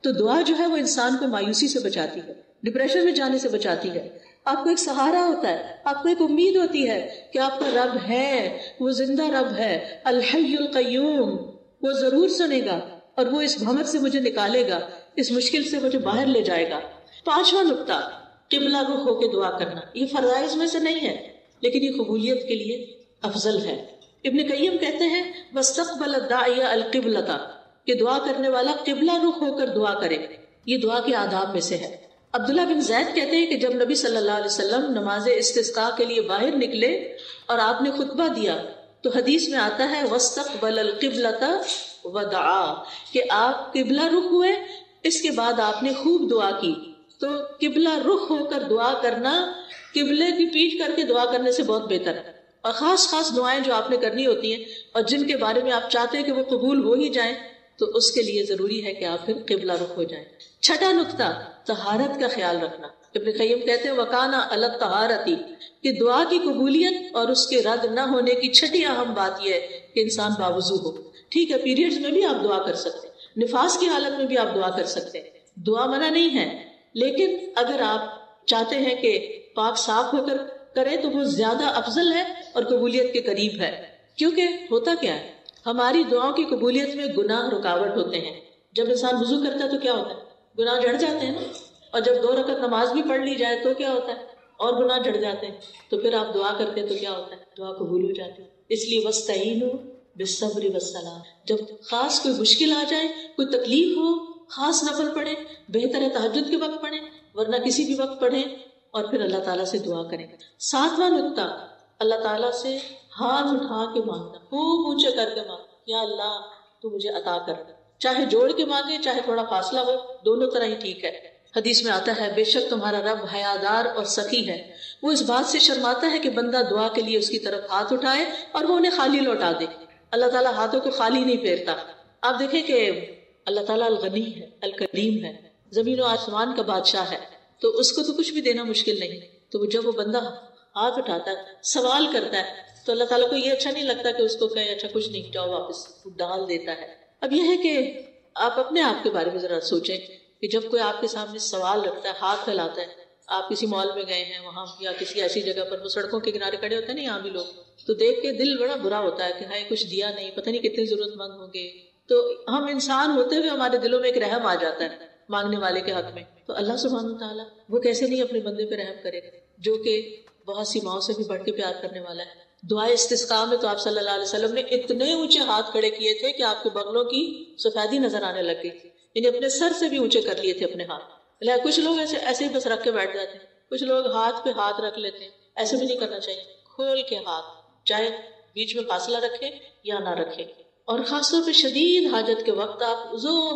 تو دعا جو ہے وہ انسان کو مایوسی سے بچاتی ہے, ڈپریشن میں جانے سے بچاتی ہے. آپ کو ایک سہارا ہوتا ہے, آپ کو ایک امید ہوتی ہے کہ آپ کا رب ہے, وہ زندہ رب ہے, الحی القیوم, وہ ضرور سنے گا اور وہ اس بھمر سے مجھے نکالے گا, اس مشکل سے مجھے باہر لے جائے گا. 5واں نقطہ, قبلہ رخ ہو کے دعا کرنا. یہ فرائض میں سے نہیں ہے لیکن یہ قبولیت کے لیے افضل ہے. ابن قیم کہتے ہیں واستقبل الداعی القبلۃ, کہ دعا کرنے والا قبلہ رخ ہو کر دعا کرے. یہ دعا کے آداب میں سے ہے. عبداللہ بن زید کہتے ہیں کہ جب نبی صلی اللہ علیہ وسلم نماز استسقاء کے لیے باہر نکلے اور آپ نے خطبہ دیا تو حدیث میں آتا ہے واستقبل القبلۃ ودعا, کہ آپ قبلہ رخ ہوئے, اس کے بعد آپ نے خوب دعا کی. تو قبلہ رخ ہو کر دعا کرنا قبلے کی پیٹھ کر کے دعا کرنے سے بہت بہتر ہے. اور خاص دعائیں جو آپ نے کرنی ہوتی ہیں اور جن کے بارے میں آپ چاہتے ہیں کہ وہ قبول ہو ہی جائیں, تو اس کے لیے ضروری ہے کہ آپ پھر قبلہ رخ ہو جائیں. 6واں نقطہ, طہارت کا خیال رکھنا. ابن قیم کہتے ہیں وکانا علی الطہارۃ, کہ دعا کی قبولیت اور اس کے رد نہ ہونے کی 6 اہم بات یہ ہے کہ انسان باوضو ہو. ٹھیک ہے, پیریڈز میں بھی آپ دعا کر سکتے ہیں, نفاس کی حالت میں بھی آپ دعا کر سکتے ہیں, دعا منع نہیں ہے, لیکن اگر آپ چاہتے ہیں کہ پاک صاف ہو کر کریں تو وہ زیادہ افضل ہے اور قبولیت کے قریب ہے. کیونکہ ہوتا کیا ہے, ہماری دعاؤں کی قبولیت میں گناہ رکاوٹ ہوتے ہیں. جب انسان وضو کرتا ہے تو کیا ہوتا ہے, گناہ جڑ جاتے ہیں نا, اور جب 2 رکعت نماز بھی پڑھ لی جائے تو کیا ہوتا ہے, اور گناہ جڑ جاتے ہیں. تو پھر آپ دعا کرتے ہیں تو کیا ہوتا ہے, دعا قبول ہو جاتی ہے. اس لیے وَاسْتَعِینُوا بِالصَّبْرِ وَالصَّلَاةِ, جب خاص کوئی مشکل آ جائے, کوئی تکلیف ہو, خاص نفل پڑھیں, بہتر ہے تہجد کے وقت پڑھیں, ورنہ کسی بھی وقت پڑھیں, اور پھر اللہ تعالیٰ سے دعا کریں. 7واں نقطہ, اللہ تعالیٰ سے ہاتھ اٹھا کے مانگنا, خوب اونچے کر کے مانگنا, یا اللہ تو مجھے عطا کر. چاہے جوڑ کے مانگے, چاہے تھوڑا فاصلہ ہو, دونوں طرح ہی ٹھیک ہے. حدیث میں آتا ہے بے شک تمہارا رب حیادار اور سخی ہے, وہ اس بات سے شرماتا ہے کہ بندہ دعا کے لیے اس کی طرف ہاتھ اٹھائے اور وہ انہیں خالی لوٹا دے. اللہ تعالیٰ ہاتھوں کو خالی نہیں پھیرتا. آپ دیکھیں کہ اللہ تعالیٰ الغنی ہے, الکریم ہے, زمین و آسمان کا بادشاہ ہے, تو اس کو تو کچھ بھی دینا مشکل نہیں. تو جب وہ بندہ ہاتھ اٹھاتا ہے, سوال کرتا ہے, تو اللہ تعالیٰ کو یہ اچھا نہیں لگتا کہ اس کو کہے اچھا کچھ نہیں, جاؤ واپس, ڈال دیتا ہے. اب یہ ہے کہ آپ اپنے آپ کے بارے میں ذرا سوچیں کہ جب کوئی آپ کے سامنے سوال رکھتا ہے, ہاتھ پھیلاتا ہے, آپ کسی مال میں گئے ہیں وہاں یا کسی ایسی جگہ پر, وہ سڑکوں کے کنارے کھڑے ہوتے ہیں نا یہاں بھی لوگ, تو دیکھ کے دل بڑا برا ہوتا ہے کہ ہائے کچھ دیا نہیں, پتہ نہیں کتنے ضرورت مند ہوں گے. تو ہم انسان ہوتے ہوئے ہمارے دلوں میں ایک رحم آ جاتا ہے مانگنے والے کے حق میں. تو اللہ سبحانہ تعالیٰ وہ کیسے نہیں اپنے بندے پہ رحم کرے گا جو کہ بہت سی ماؤں سے بھی بڑھ کے پیار کرنے والا ہے. دعائے استسقاء میں تو آپ صلی اللہ علیہ وسلم نے اتنے اونچے ہاتھ کھڑے کیے تھے کہ آپ کے بغلوں کی سفیدی نظر آنے لگ گئی تھی. انہیں اپنے سر سے بھی اونچے کر لیے تھے اپنے ہاتھ. کچھ لوگ ایسے ہی بس رکھ کے بیٹھ جاتے ہیں, کچھ لوگ ہاتھ پہ ہاتھ رکھ لیتے ہیں. ایسے بھی نہیں کرنا چاہیے, کھول کے ہاتھ, چاہے بیچ میں فاصلہ رکھے یا نہ رکھے. اور خاص طور پہ شدید حاجت کے وقت آپ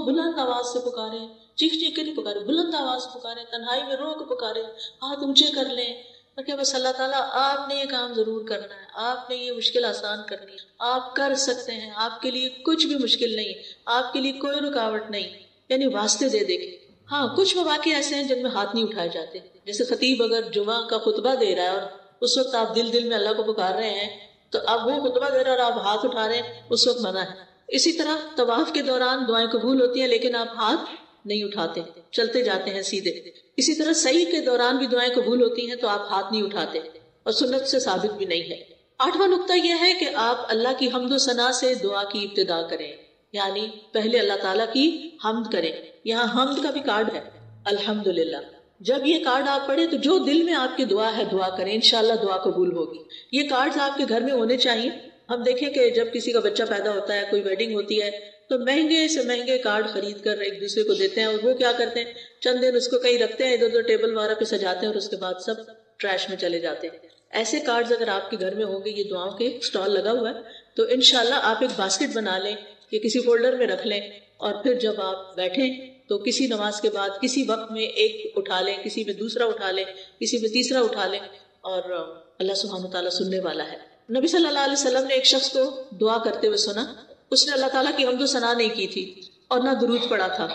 بلند آواز سے پکاریں, چیخ چیخ کے نہیں پکارے, بلند آواز سے پکاریں, تنہائی میں رو کے پکاریں, ہاتھ اونچے کر لیں, اور کہ بس اللہ تعالیٰ آپ نے یہ کام ضرور کرنا ہے، آپ نے یہ مشکل آسان کرنی ہے، آپ کر سکتے ہیں، آپ کے لیے کچھ بھی مشکل نہیں، آپ کے لیے کوئی رکاوٹ نہیں، یعنی واسطے دے دے کے۔ ہاں کچھ مواقع ایسے ہیں جن میں ہاتھ نہیں اٹھائے جاتے، جیسے خطیب اگر جمعہ کا خطبہ دے رہا ہے اور اس وقت آپ دل دل میں اللہ کو پکار رہے ہیں، تو اب وہ خطبہ دے رہا ہے اور آپ ہاتھ اٹھا رہے ہیں، اس وقت منع ہے۔ اسی طرح طواف کے دوران دعائیں قبول ہوتی ہیں لیکن آپ ہاتھ نہیں اٹھاتے، چلتے جاتے ہیں سیدھے۔ اسی طرح سعی کے دوران بھی دعائیں قبول ہوتی ہیں تو آپ ہاتھ نہیں اٹھاتے، اور سنت سے ثابت بھی نہیں ہے۔ 8واں نقطہ یہ ہے کہ آپ اللہ کی حمد و ثنا سے دعا کی ابتدا کریں، یعنی پہلے اللہ تعالیٰ کی حمد کریں۔ یہاں حمد کا بھی کارڈ ہے، الحمدللہ۔ جب یہ کارڈ آپ پڑھیں تو جو دل میں آپ کی دعا ہے دعا کریں، انشاءاللہ دعا قبول ہوگی۔ یہ کارڈ آپ کے گھر میں ہونے چاہیے۔ ہم دیکھیں کہ جب کسی کا بچہ پیدا ہوتا ہے، کوئی ویڈنگ ہوتی ہے، تو مہنگے سے مہنگے کارڈ خرید کر ایک دوسرے کو دیتے ہیں، اور وہ کیا کرتے ہیں، چند دن اس کو کہیں رکھتے ہیں، ادھر ادھر ٹیبل وغیرہ پہ سجاتے ہیں، اور اس کے بعد سب ٹریش میں چلے جاتے ہیں۔ ایسے کارڈز اگر آپ کے گھر میں ہوں گے، یہ دعاؤں کے اسٹال لگا ہوا ہے، تو انشاءاللہ آپ ایک باسکٹ بنا لیں یا کسی فولڈر میں رکھ لیں، اور پھر جب آپ بیٹھیں تو کسی نماز کے بعد کسی وقت میں ایک اٹھا لیں، کسی میں دوسرا اٹھا لیں، کسی میں تیسرا اٹھا لیں، اور اللہ سبحانہ وتعالیٰ سننے والا ہے۔ نبی صلی اللہ علیہ وسلم نے ایک شخص کو دعا کرتے ہوئے سنا، اس نے اللہ تعالیٰ کی حمد و ثنا نہیں کی تھی اور نہ درود پڑھا تھا۔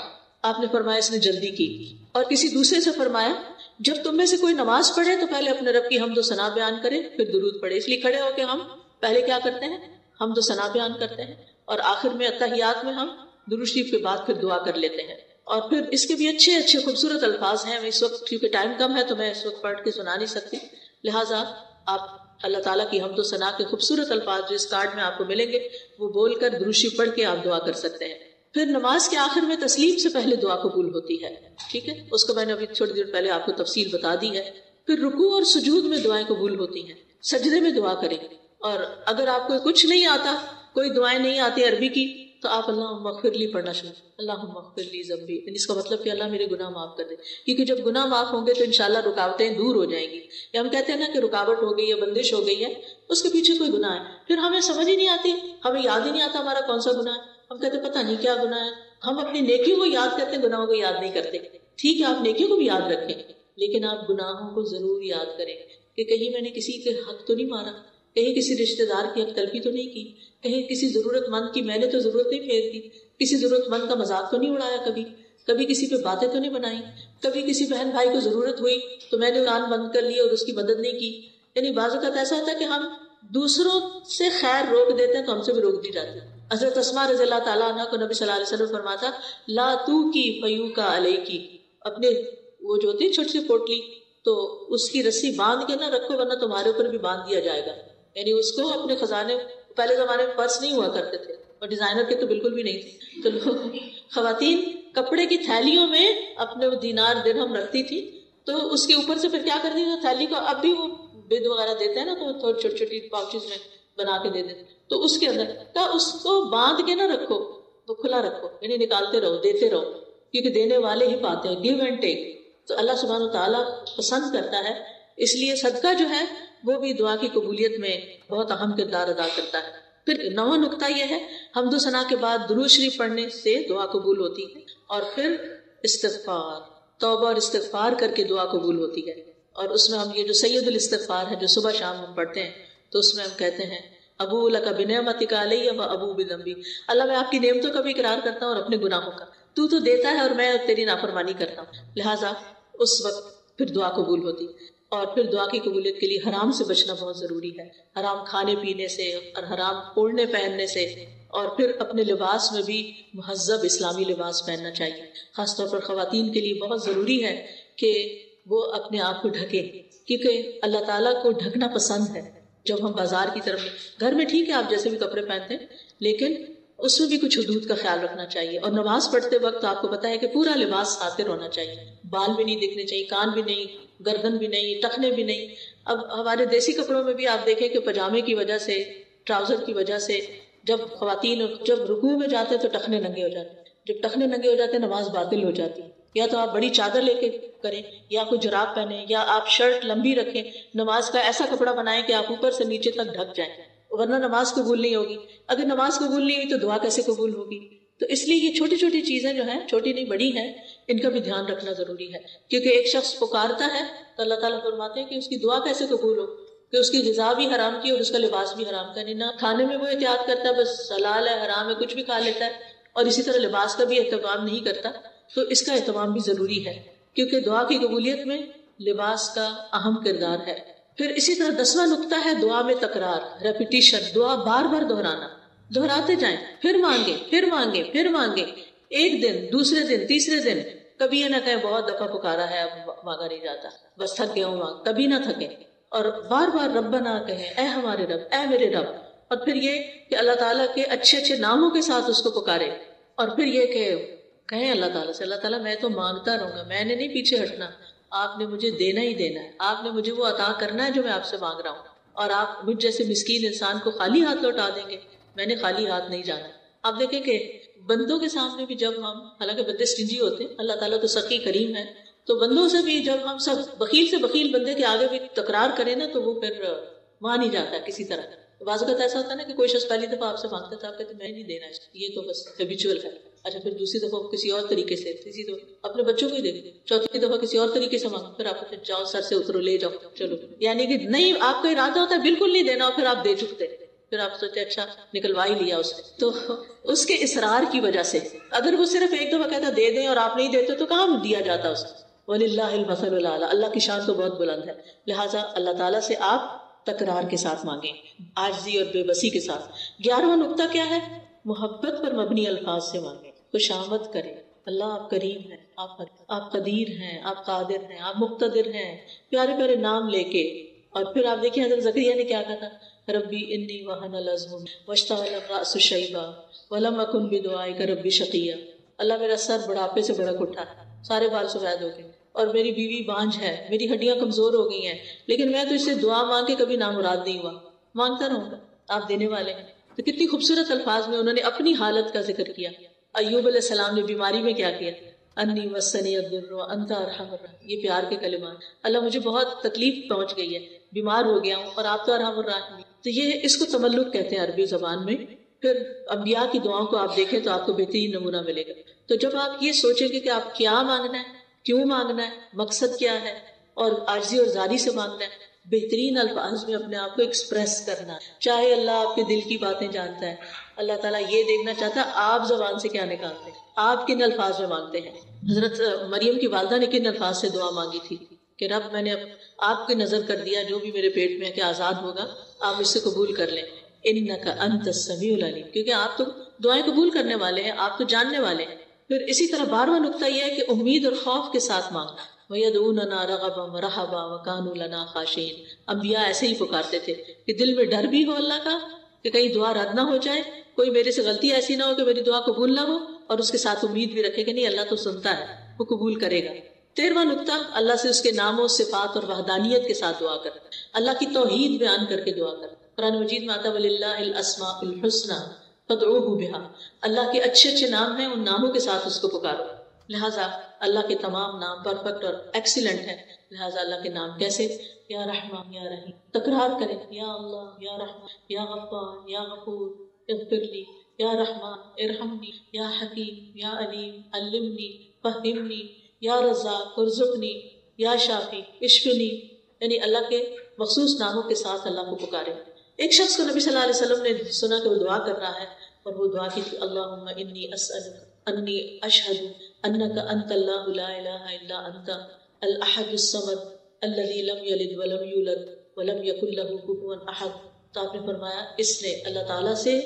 آپ نے فرمایا اس نے جلدی کی، اور کسی دوسرے سے فرمایا جب تم میں سے کوئی نماز پڑھے تو پہلے اپنے رب کی حمد و ثنا بیان کرے پھر درود پڑھے۔ اس لیے کھڑے ہو کے ہم پہلے کیا کرتے ہیں، حمد و ثنا بیان کرتے ہیں، اور آخر میں اتحیات میں ہم درود شریف کے بعد پھر دعا کر لیتے ہیں۔ اور پھر اس کے بھی اچھے اچھے خوبصورت الفاظ ہیں، اس وقت کیونکہ ٹائم کم ہے تو میں اس وقت پڑھ کے سنا نہیں سکتی، لہٰذا آپ اللہ تعالیٰ کی حمد و ثنا کے خوبصورت الفاظ جو اس کارڈ میں آپ کو ملیں گے وہ بول کر درود شریف پڑھ کے آپ دعا کر سکتے ہیں۔ پھر نماز کے آخر میں تسلیم سے پہلے دعا قبول ہوتی ہے، ٹھیک ہے، اس کو میں نے ابھی تھوڑی دیر پہلے آپ کو تفصیل بتا دی ہے۔ پھر رکوع اور سجود میں دعائیں قبول ہوتی ہیں، سجدے میں دعا کریں، اور اگر آپ کو کچھ نہیں آتا، کوئی دعائیں نہیں آتی عربی کی، تو آپ اللہم اغفر لی پڑھنا شروع، اللہم اغفر لی ذنبی، اس کا مطلب کہ اللہ میرے گناہ معاف کر دے، کیونکہ جب گناہ معاف ہوں گے تو انشاءاللہ رکاوٹیں دور ہو جائیں گی۔ یا ہم کہتے ہیں نا کہ رکاوٹ ہو گئی ہے، بندش ہو گئی ہے، اس کے پیچھے کوئی گناہ ہے، پھر ہمیں سمجھ ہی نہیں آتی، ہمیں یاد ہی نہیں آتا ہمارا کون سا گناہ ہے، ہم کہتے پتہ نہیں کیا گناہ ہے۔ ہم اپنی نیکیوں کو یاد کرتے ہیں، گناہوں کو یاد نہیں کرتے۔ ٹھیک ہے، آپ نیکیوں کو بھی یاد رکھیں، لیکن آپ گناہوں کو ضرور یاد کریں کہ کہیں میں نے کسی کے حق تو نہیں مارا، کہیں کسی رشتہ دار کی حق تلفی تو نہیں کی، کہیں کسی ضرورت مند کی میں نے تو ضرورت نہیں پھیر دی، کسی ضرورت مند کا مذاق تو نہیں اڑایا، کبھی کسی پہ باتیں تو نہیں بنائی، کبھی کسی بہن بھائی کو ضرورت ہوئی تو میں نے کان بند کر لی اور اس کی مدد نہیں کی۔ یعنی بعض اوقات ایسا ہوتا ہے کہ ہم دوسروں سے خیر روک دیتے ہیں تو ہم سے بھی روک دی جاتی ہے۔ حضرت اسماء رضی اللہ تعالیٰ عنہ کو نبی صلی اللہ علیہ وسلم فرماتا لا تو کی فیو کا علیہ کی، اپنے وہ جو ہوتی ہے چھوٹی سی پوٹلی، تو اس کی رسی باندھ کے نہ رکھو ورنہ تمہارے اوپر بھی باندھ دیا جائے گا۔ یعنی اس کو اپنے خزانے، پہلے زمانے میں پرس نہیں ہوا کرتے تھے اور ڈیزائنر کے تو بالکل بھی نہیں تھے، تو لوگ خواتین کپڑے کی تھیلیوں میں اپنے وہ دینار درہم رکھتی تھی، تو اس کے اوپر سے پھر کیا کرتی تھی، تھیلی کو اب بھی وہ بید وغیرہ دیتے ہیں نا، تو تھوڑی چھوٹی چھوٹی پاؤچز میں بنا کے دے دیتے، تو اس کے اندر تو اس کو باندھ کے نہ رکھو، تو کھلا رکھو، یعنی نکالتے رہو، دیتے رہو، کیونکہ دینے والے ہی پاتے ہیں، گیو اینڈ ٹیک، تو اللہ سبحانہ وتعالیٰ پسند کرتا ہے۔ اس لیے صدقہ جو ہے وہ بھی دعا کی قبولیت میں بہت اہم کردار ادا کرتا ہے۔ پھر 9واں نقطہ یہ ہے، حمد و ثنا کے بعد درود شریف پڑھنے سے دعا قبول ہوتی ہے، اور پھر استغفار، توبہ اور استغفار کر کے دعا قبول ہوتی ہے۔ اور اس میں ہم یہ جو سید الاستغفار ہے جو صبح شام ہم پڑھتے ہیں، تو اس میں ہم کہتے ہیں ابو لک بنعمتک علی و ابو بذنبی، اللہ میں آپ کی نعمتوں کا بھی اقرار کرتا ہوں اور اپنے گناہوں کا، تو دیتا ہے اور میں تیری نافرمانی کرتا ہوں، لہٰذا اس وقت پھر دعا قبول ہوتی۔ اور پھر دعا کی قبولیت کے لیے حرام سے بچنا بہت ضروری ہے، حرام کھانے پینے سے اور حرام اوڑھنے پہننے سے، اور پھر اپنے لباس میں بھی مہذب اسلامی لباس پہننا چاہیے۔ خاص طور پر خواتین کے لیے بہت ضروری ہے کہ وہ اپنے آپ کو ڈھکیں، کیونکہ اللہ تعالیٰ کو ڈھکنا پسند ہے۔ جب ہم بازار کی طرف، گھر میں ٹھیک ہے آپ جیسے بھی کپڑے پہنتے ہیں، لیکن اس میں بھی کچھ حدود کا خیال رکھنا چاہیے۔ اور نماز پڑھتے وقت آپ کو پتہ ہے کہ پورا لباس ساتر ہونا چاہیے، بال بھی نہیں دکھنے چاہیے، کان بھی نہیں، گردن بھی نہیں، ٹخنے بھی نہیں۔ اب ہمارے دیسی کپڑوں میں بھی آپ دیکھیں کہ پجامے کی وجہ سے، ٹراؤزر کی وجہ سے، جب خواتین جب رکوع میں جاتے تو ٹخنے ننگے ہو جاتے، جب ٹخنے ننگے ہو جاتے نماز باطل ہو جاتی۔ یا تو آپ بڑی چادر لے کے کریں، یا کوئی جراب پہنیں، یا آپ شرٹ لمبی رکھیں، نماز کا ایسا کپڑا بنائیں کہ آپ اوپر سے نیچے تک ڈھک جائیں، ورنہ نماز قبول نہیں ہوگی۔ اگر نماز قبول نہیں ہوئی تو دعا کیسے قبول ہوگی؟ تو اس لیے یہ چھوٹی چھوٹی چیزیں جو ہیں، چھوٹی نہیں بڑی ہیں، ان کا بھی دھیان رکھنا ضروری ہے، کیونکہ ایک شخص پکارتا ہے تو اللہ تعالیٰ فرماتے ہیں کہ اس کی دعا کیسے قبول ہو کہ اس کی غذا بھی حرام کی اور اس کا لباس بھی حرام کا، نہیں نہ کھانے میں وہ احتیاط کرتا ہے، بس حلال ہے حرام ہے کچھ بھی کھا لیتا ہے، اور اسی طرح لباس کا بھی اہتمام نہیں کرتا، تو اس کا اہتمام بھی ضروری ہے کیونکہ دعا کی قبولیت میں لباس کا اہم کردار ہے۔ پھر اسی طرح 10واں نقطہ ہے دعا میں تکرار، ریپیٹیشن، دعا بار بار دہرانا، دہراتے جائیں، پھر مانگیں پھر مانگیں پھر مانگیں، ایک دن دوسرے دن تیسرے دن، کبھی یہ نہ کہیں بہت دفعہ پکارا ہے اب مانگا نہیں جاتا بس تھک گیا ہوں مانگ، کبھی نہ تھکیں، اور بار بار ربنا کہیں، اے ہمارے رب اے میرے رب، اور پھر یہ کہ اللہ تعالیٰ کے اچھے اچھے ناموں کے ساتھ اس کو پکارے، اور پھر یہ کہ کہیں اللہ تعالیٰ سے، اللہ تعالیٰ میں تو مانگتا رہوں گا، میں نے نہیں پیچھے ہٹنا، آپ نے مجھے دینا ہی دینا ہے، آپ نے مجھے وہ عطا کرنا ہے جو میں آپ سے مانگ رہا ہوں، اور آپ مجھ جیسے مسکین انسان کو خالی ہاتھ لوٹا دیں گے، میں نے خالی ہاتھ نہیں جانا۔ آپ دیکھیں کہ بندوں کے سامنے بھی جب ہم، حالانکہ بندے سٹنجی ہوتے ہیں، اللہ تعالیٰ تو سخی کریم ہے، تو بندوں سے بھی جب ہم سب بخیل سے بخیل بندے کے آگے بھی تکرار کریں نا تو وہ پھر مان ہی جاتا ہے کسی طرح۔ بعض اوقات ایسا ہوتا ہے نا کہ کوئی شخص پہلی دفعہ آپ سے مانگتا تھا، آپ کہتے میں نہیں دینا، یہ تو بس ہیبیچول ہے، اچھا پھر دوسری دفعہ کسی اور طریقے سے، تیسری دفعہ اپنے بچوں کو ہی دے، چوتھی دفعہ کسی اور طریقے سے مانگو، پھر آپ جاؤ سر سے اترو لے جاؤ چلو، یعنی کہ نہیں آپ کا ارادہ ہوتا ہے بالکل نہیں دینا اور پھر آپ دے چکتے، پھر آپ سوچتے اچھا نکلوا ہی لیا اس نے، تو اس کے اصرار کی وجہ سے اگر وہ صرف ایک دفعہ کہتا دے دیں اور آپ نہیں دیتے تو کہاں دیا جاتا اس کو۔ وَلِلَّهِ الْمَثَلُ الْأَعْلَىٰ، اللہ کی شان تو بہت بلند ہے، لہٰذا اللہ تعالیٰ سے آپ تکرار کے ساتھ مانگیں، عاجزی اور بے بسی کے ساتھ۔ 11واں نقطہ کیا ہے؟ محبت پر مبنی الفاظ سے مانگیں، خوشامد کریں، اللہ آپ کریم ہیں، آپ قدیر ہیں، آپ قادر ہیں، آپ مقتدر ہیں، پیارے پیارے نام لے کے، اور پھر آپ دیکھیں حضرت زکریا نے کیا کہا تھا، ربی انی وہن العظم واشتعل الرأس شیبا ولم اکن بدعائک ربی شقیا، اللہ میرا سر بڑھاپے سے بڑک اٹھا، سارے بال سفید ہو گئے، اور میری بیوی بانجھ ہے، میری ہڈیاں کمزور ہو گئی ہیں، لیکن میں تو اس سے دعا مانگ کے کبھی نامراد نہیں ہوا، مانگتا رہوں گا، آپ دینے والے ہیں۔ تو کتنی خوبصورت الفاظ میں انہوں نے اپنی حالت کا ذکر کیا۔ ایوب علیہ السلام نے بیماری میں کیا کیا، انی مسنی الضر وانت ارحم الراحمین، یہ پیار کے کلمات، اللہ مجھے بہت تکلیف پہنچ گئی ہے، بیمار ہو گیا ہوں اور آپ تو ارحم الراحمین، تو یہ اس کو تملک کہتے ہیں عربی زبان میں۔ پھر انبیاء کی دعاؤں کو آپ دیکھیں تو آپ کو بہترین نمونہ ملے گا۔ تو جب آپ یہ سوچیں گے کہ آپ کیا مانگنا ہے، کیوں مانگنا ہے، مقصد کیا ہے، اور عاجزی اور زاری سے مانگنا ہے، بہترین الفاظ میں اپنے آپ کو ایکسپریس کرنا، چاہے اللہ آپ کے دل کی باتیں جانتا ہے، اللہ تعالیٰ یہ دیکھنا چاہتا ہے آپ زبان سے کیا نکالتے ہیں، آپ کن الفاظ میں مانگتے ہیں۔ حضرت مریم کی والدہ نے کن الفاظ سے دعا مانگی تھی کہ رب میں نے آپ کی نظر کر دیا، جو بھی میرے پیٹ میں ہے کہ آزاد ہوگا آپ اس سے قبول کر لیں، انک انت السمیع العلیم، کیونکہ آپ تو دعائیں قبول کرنے والے ہیں، آپ تو جاننے والے ہیں۔ پھر اسی طرح 12واں نقطہ یہ ہے کہ امید اور خوف کے ساتھ مانگنا، وَيَدْعُونَنَا رَغَبًا وَرَهَبًا وَكَانُوا لَنَا خَاشِعِينَ، انبیاء ایسے ہی پکارتے تھے کہ دل میں ڈر بھی ہو اللہ کا کہ کہیں دعا رد نہ ہو جائے، کوئی میرے سے غلطی ایسی نہ ہو کہ میری دعا قبول نہ ہو، اور اس کے ساتھ امید بھی رکھے کہ نہیں اللہ تو سنتا ہے، وہ قبول کرے گا۔ 13واں نقطہ اللہ سے اس کے ناموں صفات اور وحدانیت کے ساتھ دعا کرنا، اللہ کی توحید بیان کر کے دعا کرنا۔ قرآن مجید میں آتا ہے وَلِلَّهِ الْأَسْمَاءُ الْحُسْنَىٰ فَادْعُوهُ بِهَا، اللہ کے اچھے اچھے نام ہیں، ان ناموں کے ساتھ اس کو پکارو، لہٰذا اللہ کے تمام نام پرفیکٹ اور ایکسیلنٹ ہیں، لہٰذا اللہ کے نام کیسے، یا رحمان یا رحیم، تکرار کریں، یا اللہ یا رحمان یا غفار یا غفور اغفر لی، یا رحمان ارحمنی، یا حکیم یا علیم علمنی فہمنی، یا رزاق ارزقنی، یا شافی اشفنی، یعنی اللہ کے مخصوص ناموں کے ساتھ اللہ کو پکاریں۔ ایک شخص کو نبی صلی اللہ علیہ وسلم نے سنا کہ وہ دعا کر رہا ہے، اور وہ دعا کی تھی اللہم انی اسألک انی اشہد انک انت اللہ لا الہ الا انت الاحد الصمد الذی لم یلد ولم یولد ولم یکن لہ کفوا احد۔ تو آپ نے فرمایا اس نے اللہ تعالیٰ سے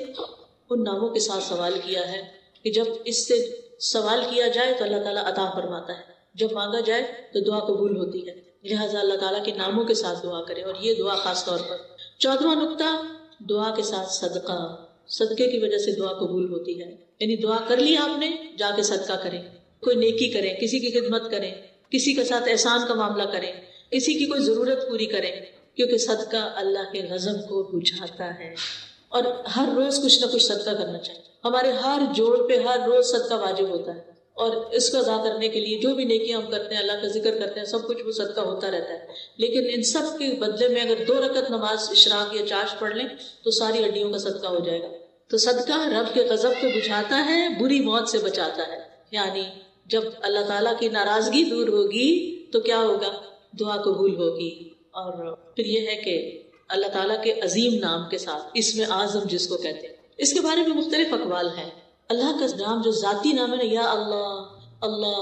ان ناموں کے ساتھ سوال کیا ہے کہ جب اس سے سوال کیا جائے تو اللہ تعالیٰ عطا فرماتا ہے، جب مانگا جائے تو دعا قبول ہوتی ہے، لہٰذا اللہ تعالیٰ کے ناموں کے ساتھ دعا کریں، اور یہ دعا خاص طور پر۔ 14واں نقطہ دعا کے ساتھ صدقہ، صدقے کی وجہ سے دعا قبول ہوتی ہے، یعنی دعا کر لی آپ نے، جا کے صدقہ کریں، کوئی نیکی کریں، کسی کی خدمت کریں، کسی کے ساتھ احسان کا معاملہ کریں، کسی کی کوئی ضرورت پوری کریں، کیونکہ صدقہ اللہ کے غضب کو بجھاتا ہے، اور ہر روز کچھ نہ کچھ صدقہ کرنا چاہیے، ہمارے ہر جوڑ پہ ہر روز صدقہ واجب ہوتا ہے، اور اس کو ادا کرنے کے لیے جو بھی نیکیاں ہم کرتے ہیں، اللہ کا ذکر کرتے ہیں، سب کچھ وہ صدقہ ہوتا رہتا ہے، لیکن ان سب کے بدلے میں اگر 2 رکعت نماز اشراق یا چاشت پڑھ لیں تو ساری ہڈیوں کا صدقہ ہو جائے گا۔ تو صدقہ رب کے غضب کو بجھاتا ہے، بری موت سے بچاتا ہے، یعنی جب اللہ تعالیٰ کی ناراضگی دور ہوگی تو کیا ہوگا؟ دعا قبول ہوگی. اور پھر یہ ہے کہ اللہ تعالیٰ کے عظیم نام کے ساتھ، اسم اعظم جس کو کہتے ہیں، اس کے بارے میں مختلف اقوال ہیں. اللہ کا نام جو ذاتی نام ہے نا، یا اللہ اللہ،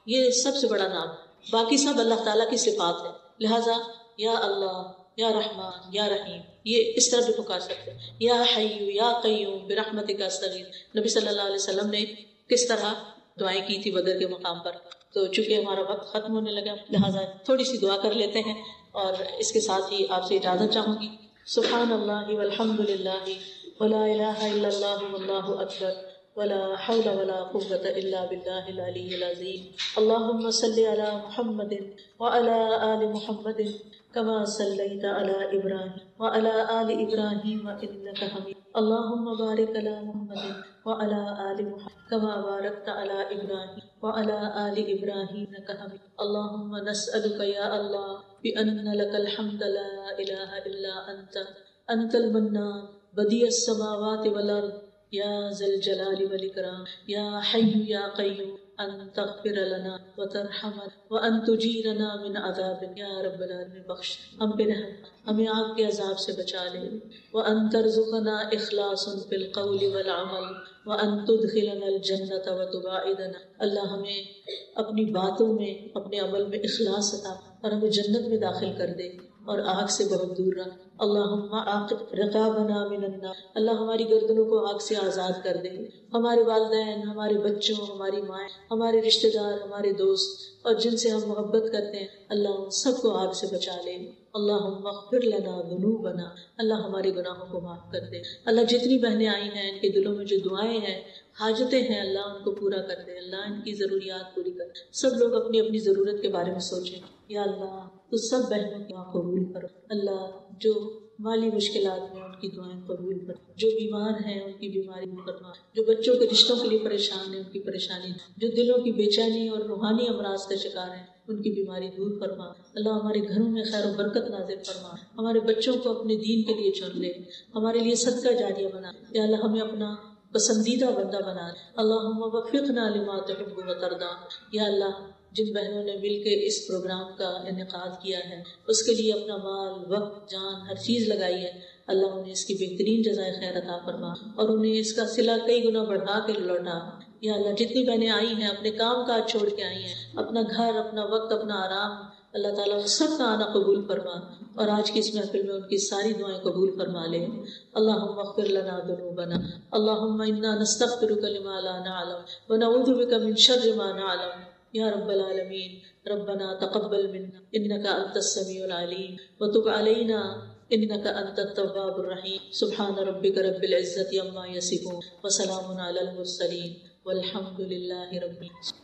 یہ سب سے بڑا نام ہے. باقی سب اللہ تعالیٰ کی صفات ہے. لہٰذا یا اللہ، یا رحمان، یا رحیم، یہ اس طرح بھی پکار سکتے ہیں. یا حی یا قیوم برحمتک استغیث. نبی صلی اللہ علیہ وسلم نے کس طرح دعائیں کی تھی بدر کے مقام پر. تو چونکہ ہمارا وقت ختم ہونے لگا، لہٰذا تھوڑی سی دعا کر لیتے ہیں اور اس کے ساتھ ہی آپ سے اجازت چاہوں گی. سبحان اللہ والحمد للہ ولا الہ الا اللہ واللہ اکبر ولا حول ولا قوة الا باللہ العلی العظیم. اللہم صلی علی محمد وعلی آل محمد كما صليت على إبراهيم وعلى آل إبراهيم إنك حميد. اللهم بارك على محمد وعلى آل محمد كما باركت على إبراهيم وعلى آل إبراهيم إنك حميد. اللهم نسألك يا الله بأن لك الحمد لا إله إلا أنت المنان بديع السماوات والأرض يا ذا الجلال والإكرام يا حي يا قيوم ان تغفر لنا وترحمنا وان تجیرنا من عذاب. یا رب العالمین بخش ہم پہ رحم، ہمیں آگ کے عذاب سے بچا لے. وان ترزقنا اخلاص فی القول والعمل وان تدخلنا الجنة وتباعدنا. اللہ ہمیں اپنی باتوں میں، اپنے عمل میں اخلاص عطا اور ہمیں جنت میں داخل کر دے اور آگ سے بہت دور رکھ. اللہم عاقب رقابنا من النار. اللہ ہماری گردنوں کو آگ سے آزاد کر دے. ہمارے والدین، ہمارے بچوں، ہماری مائیں، ہمارے رشتہ دار، ہمارے دوست اور جن سے ہم محبت کرتے ہیں، اللہ ان سب کو آگ سے بچا لے. اللہم اغفر لنا ذنوبنا. اللہ ہمارے گناہوں کو معاف کر دے. اللہ جتنی بہنیں آئی ہیں ان کے دلوں میں جو دعائیں ہیں، حاجتیں ہیں، اللہ ان کو پورا کر دے. اللہ ان کی ضروریات پوری کر دے. سب لوگ اپنی اپنی ضرورت کے بارے میں سوچیں. یا اللہ تو سب بہنوں کی دعا قبول کرو. اللہ جو مالی مشکلات میں ان کی دعائیں قبول کر، جو بیمار ہیں ان کی بیماری فرما، جو بچوں کے رشتوں کے لیے پریشان ہیں ان کی پریشانی، جو دلوں کی بے چینی اور روحانی امراض کا شکار ہیں ان کی بیماری دور فرما. اللہ ہمارے گھروں میں خیر و برکت نازل فرما. ہمارے بچوں کو اپنے دین کے لیے چن لے، ہمارے لیے صدقہ جاریہ بنا. یا اللہ ہمیں اپنا پسندیدہ بندہ بنا. اللہم وفقنا لما تحب وترضى. یا اللہ جن بہنوں نے مل کے اس پروگرام کا انعقاد کیا ہے، اس کے لیے اپنا مال، وقت، جان، ہر چیز لگائی ہے، اللہ انہیں اس کی بہترین جزائے خیر عطا فرما اور انہیں اس کا صلہ کئی گنا بڑھا کے لوٹا. یا اللہ جتنی بہنیں آئی ہیں اپنے کام کاج چھوڑ کے آئی ہیں، اپنا گھر، اپنا وقت، اپنا آرام، اللہ تعالیٰ ان سب کا آنا قبول فرما اور آج کی اس محفل میں ان کی ساری دعائیں قبول فرما لے. اللہم اغفر لنا ذنوبنا. اللہم انا نستغفرک لما لا نعلم ونعوذ بک من شر ما نعلم. یا رب العالمین ربنا تقبل منا انک انت السمیع العلیم وتب علینا انک انت التواب الرحیم. سبحان ربک رب العزة عما یصفون وسلام علی المرسلین والحمد للہ رب العالمین.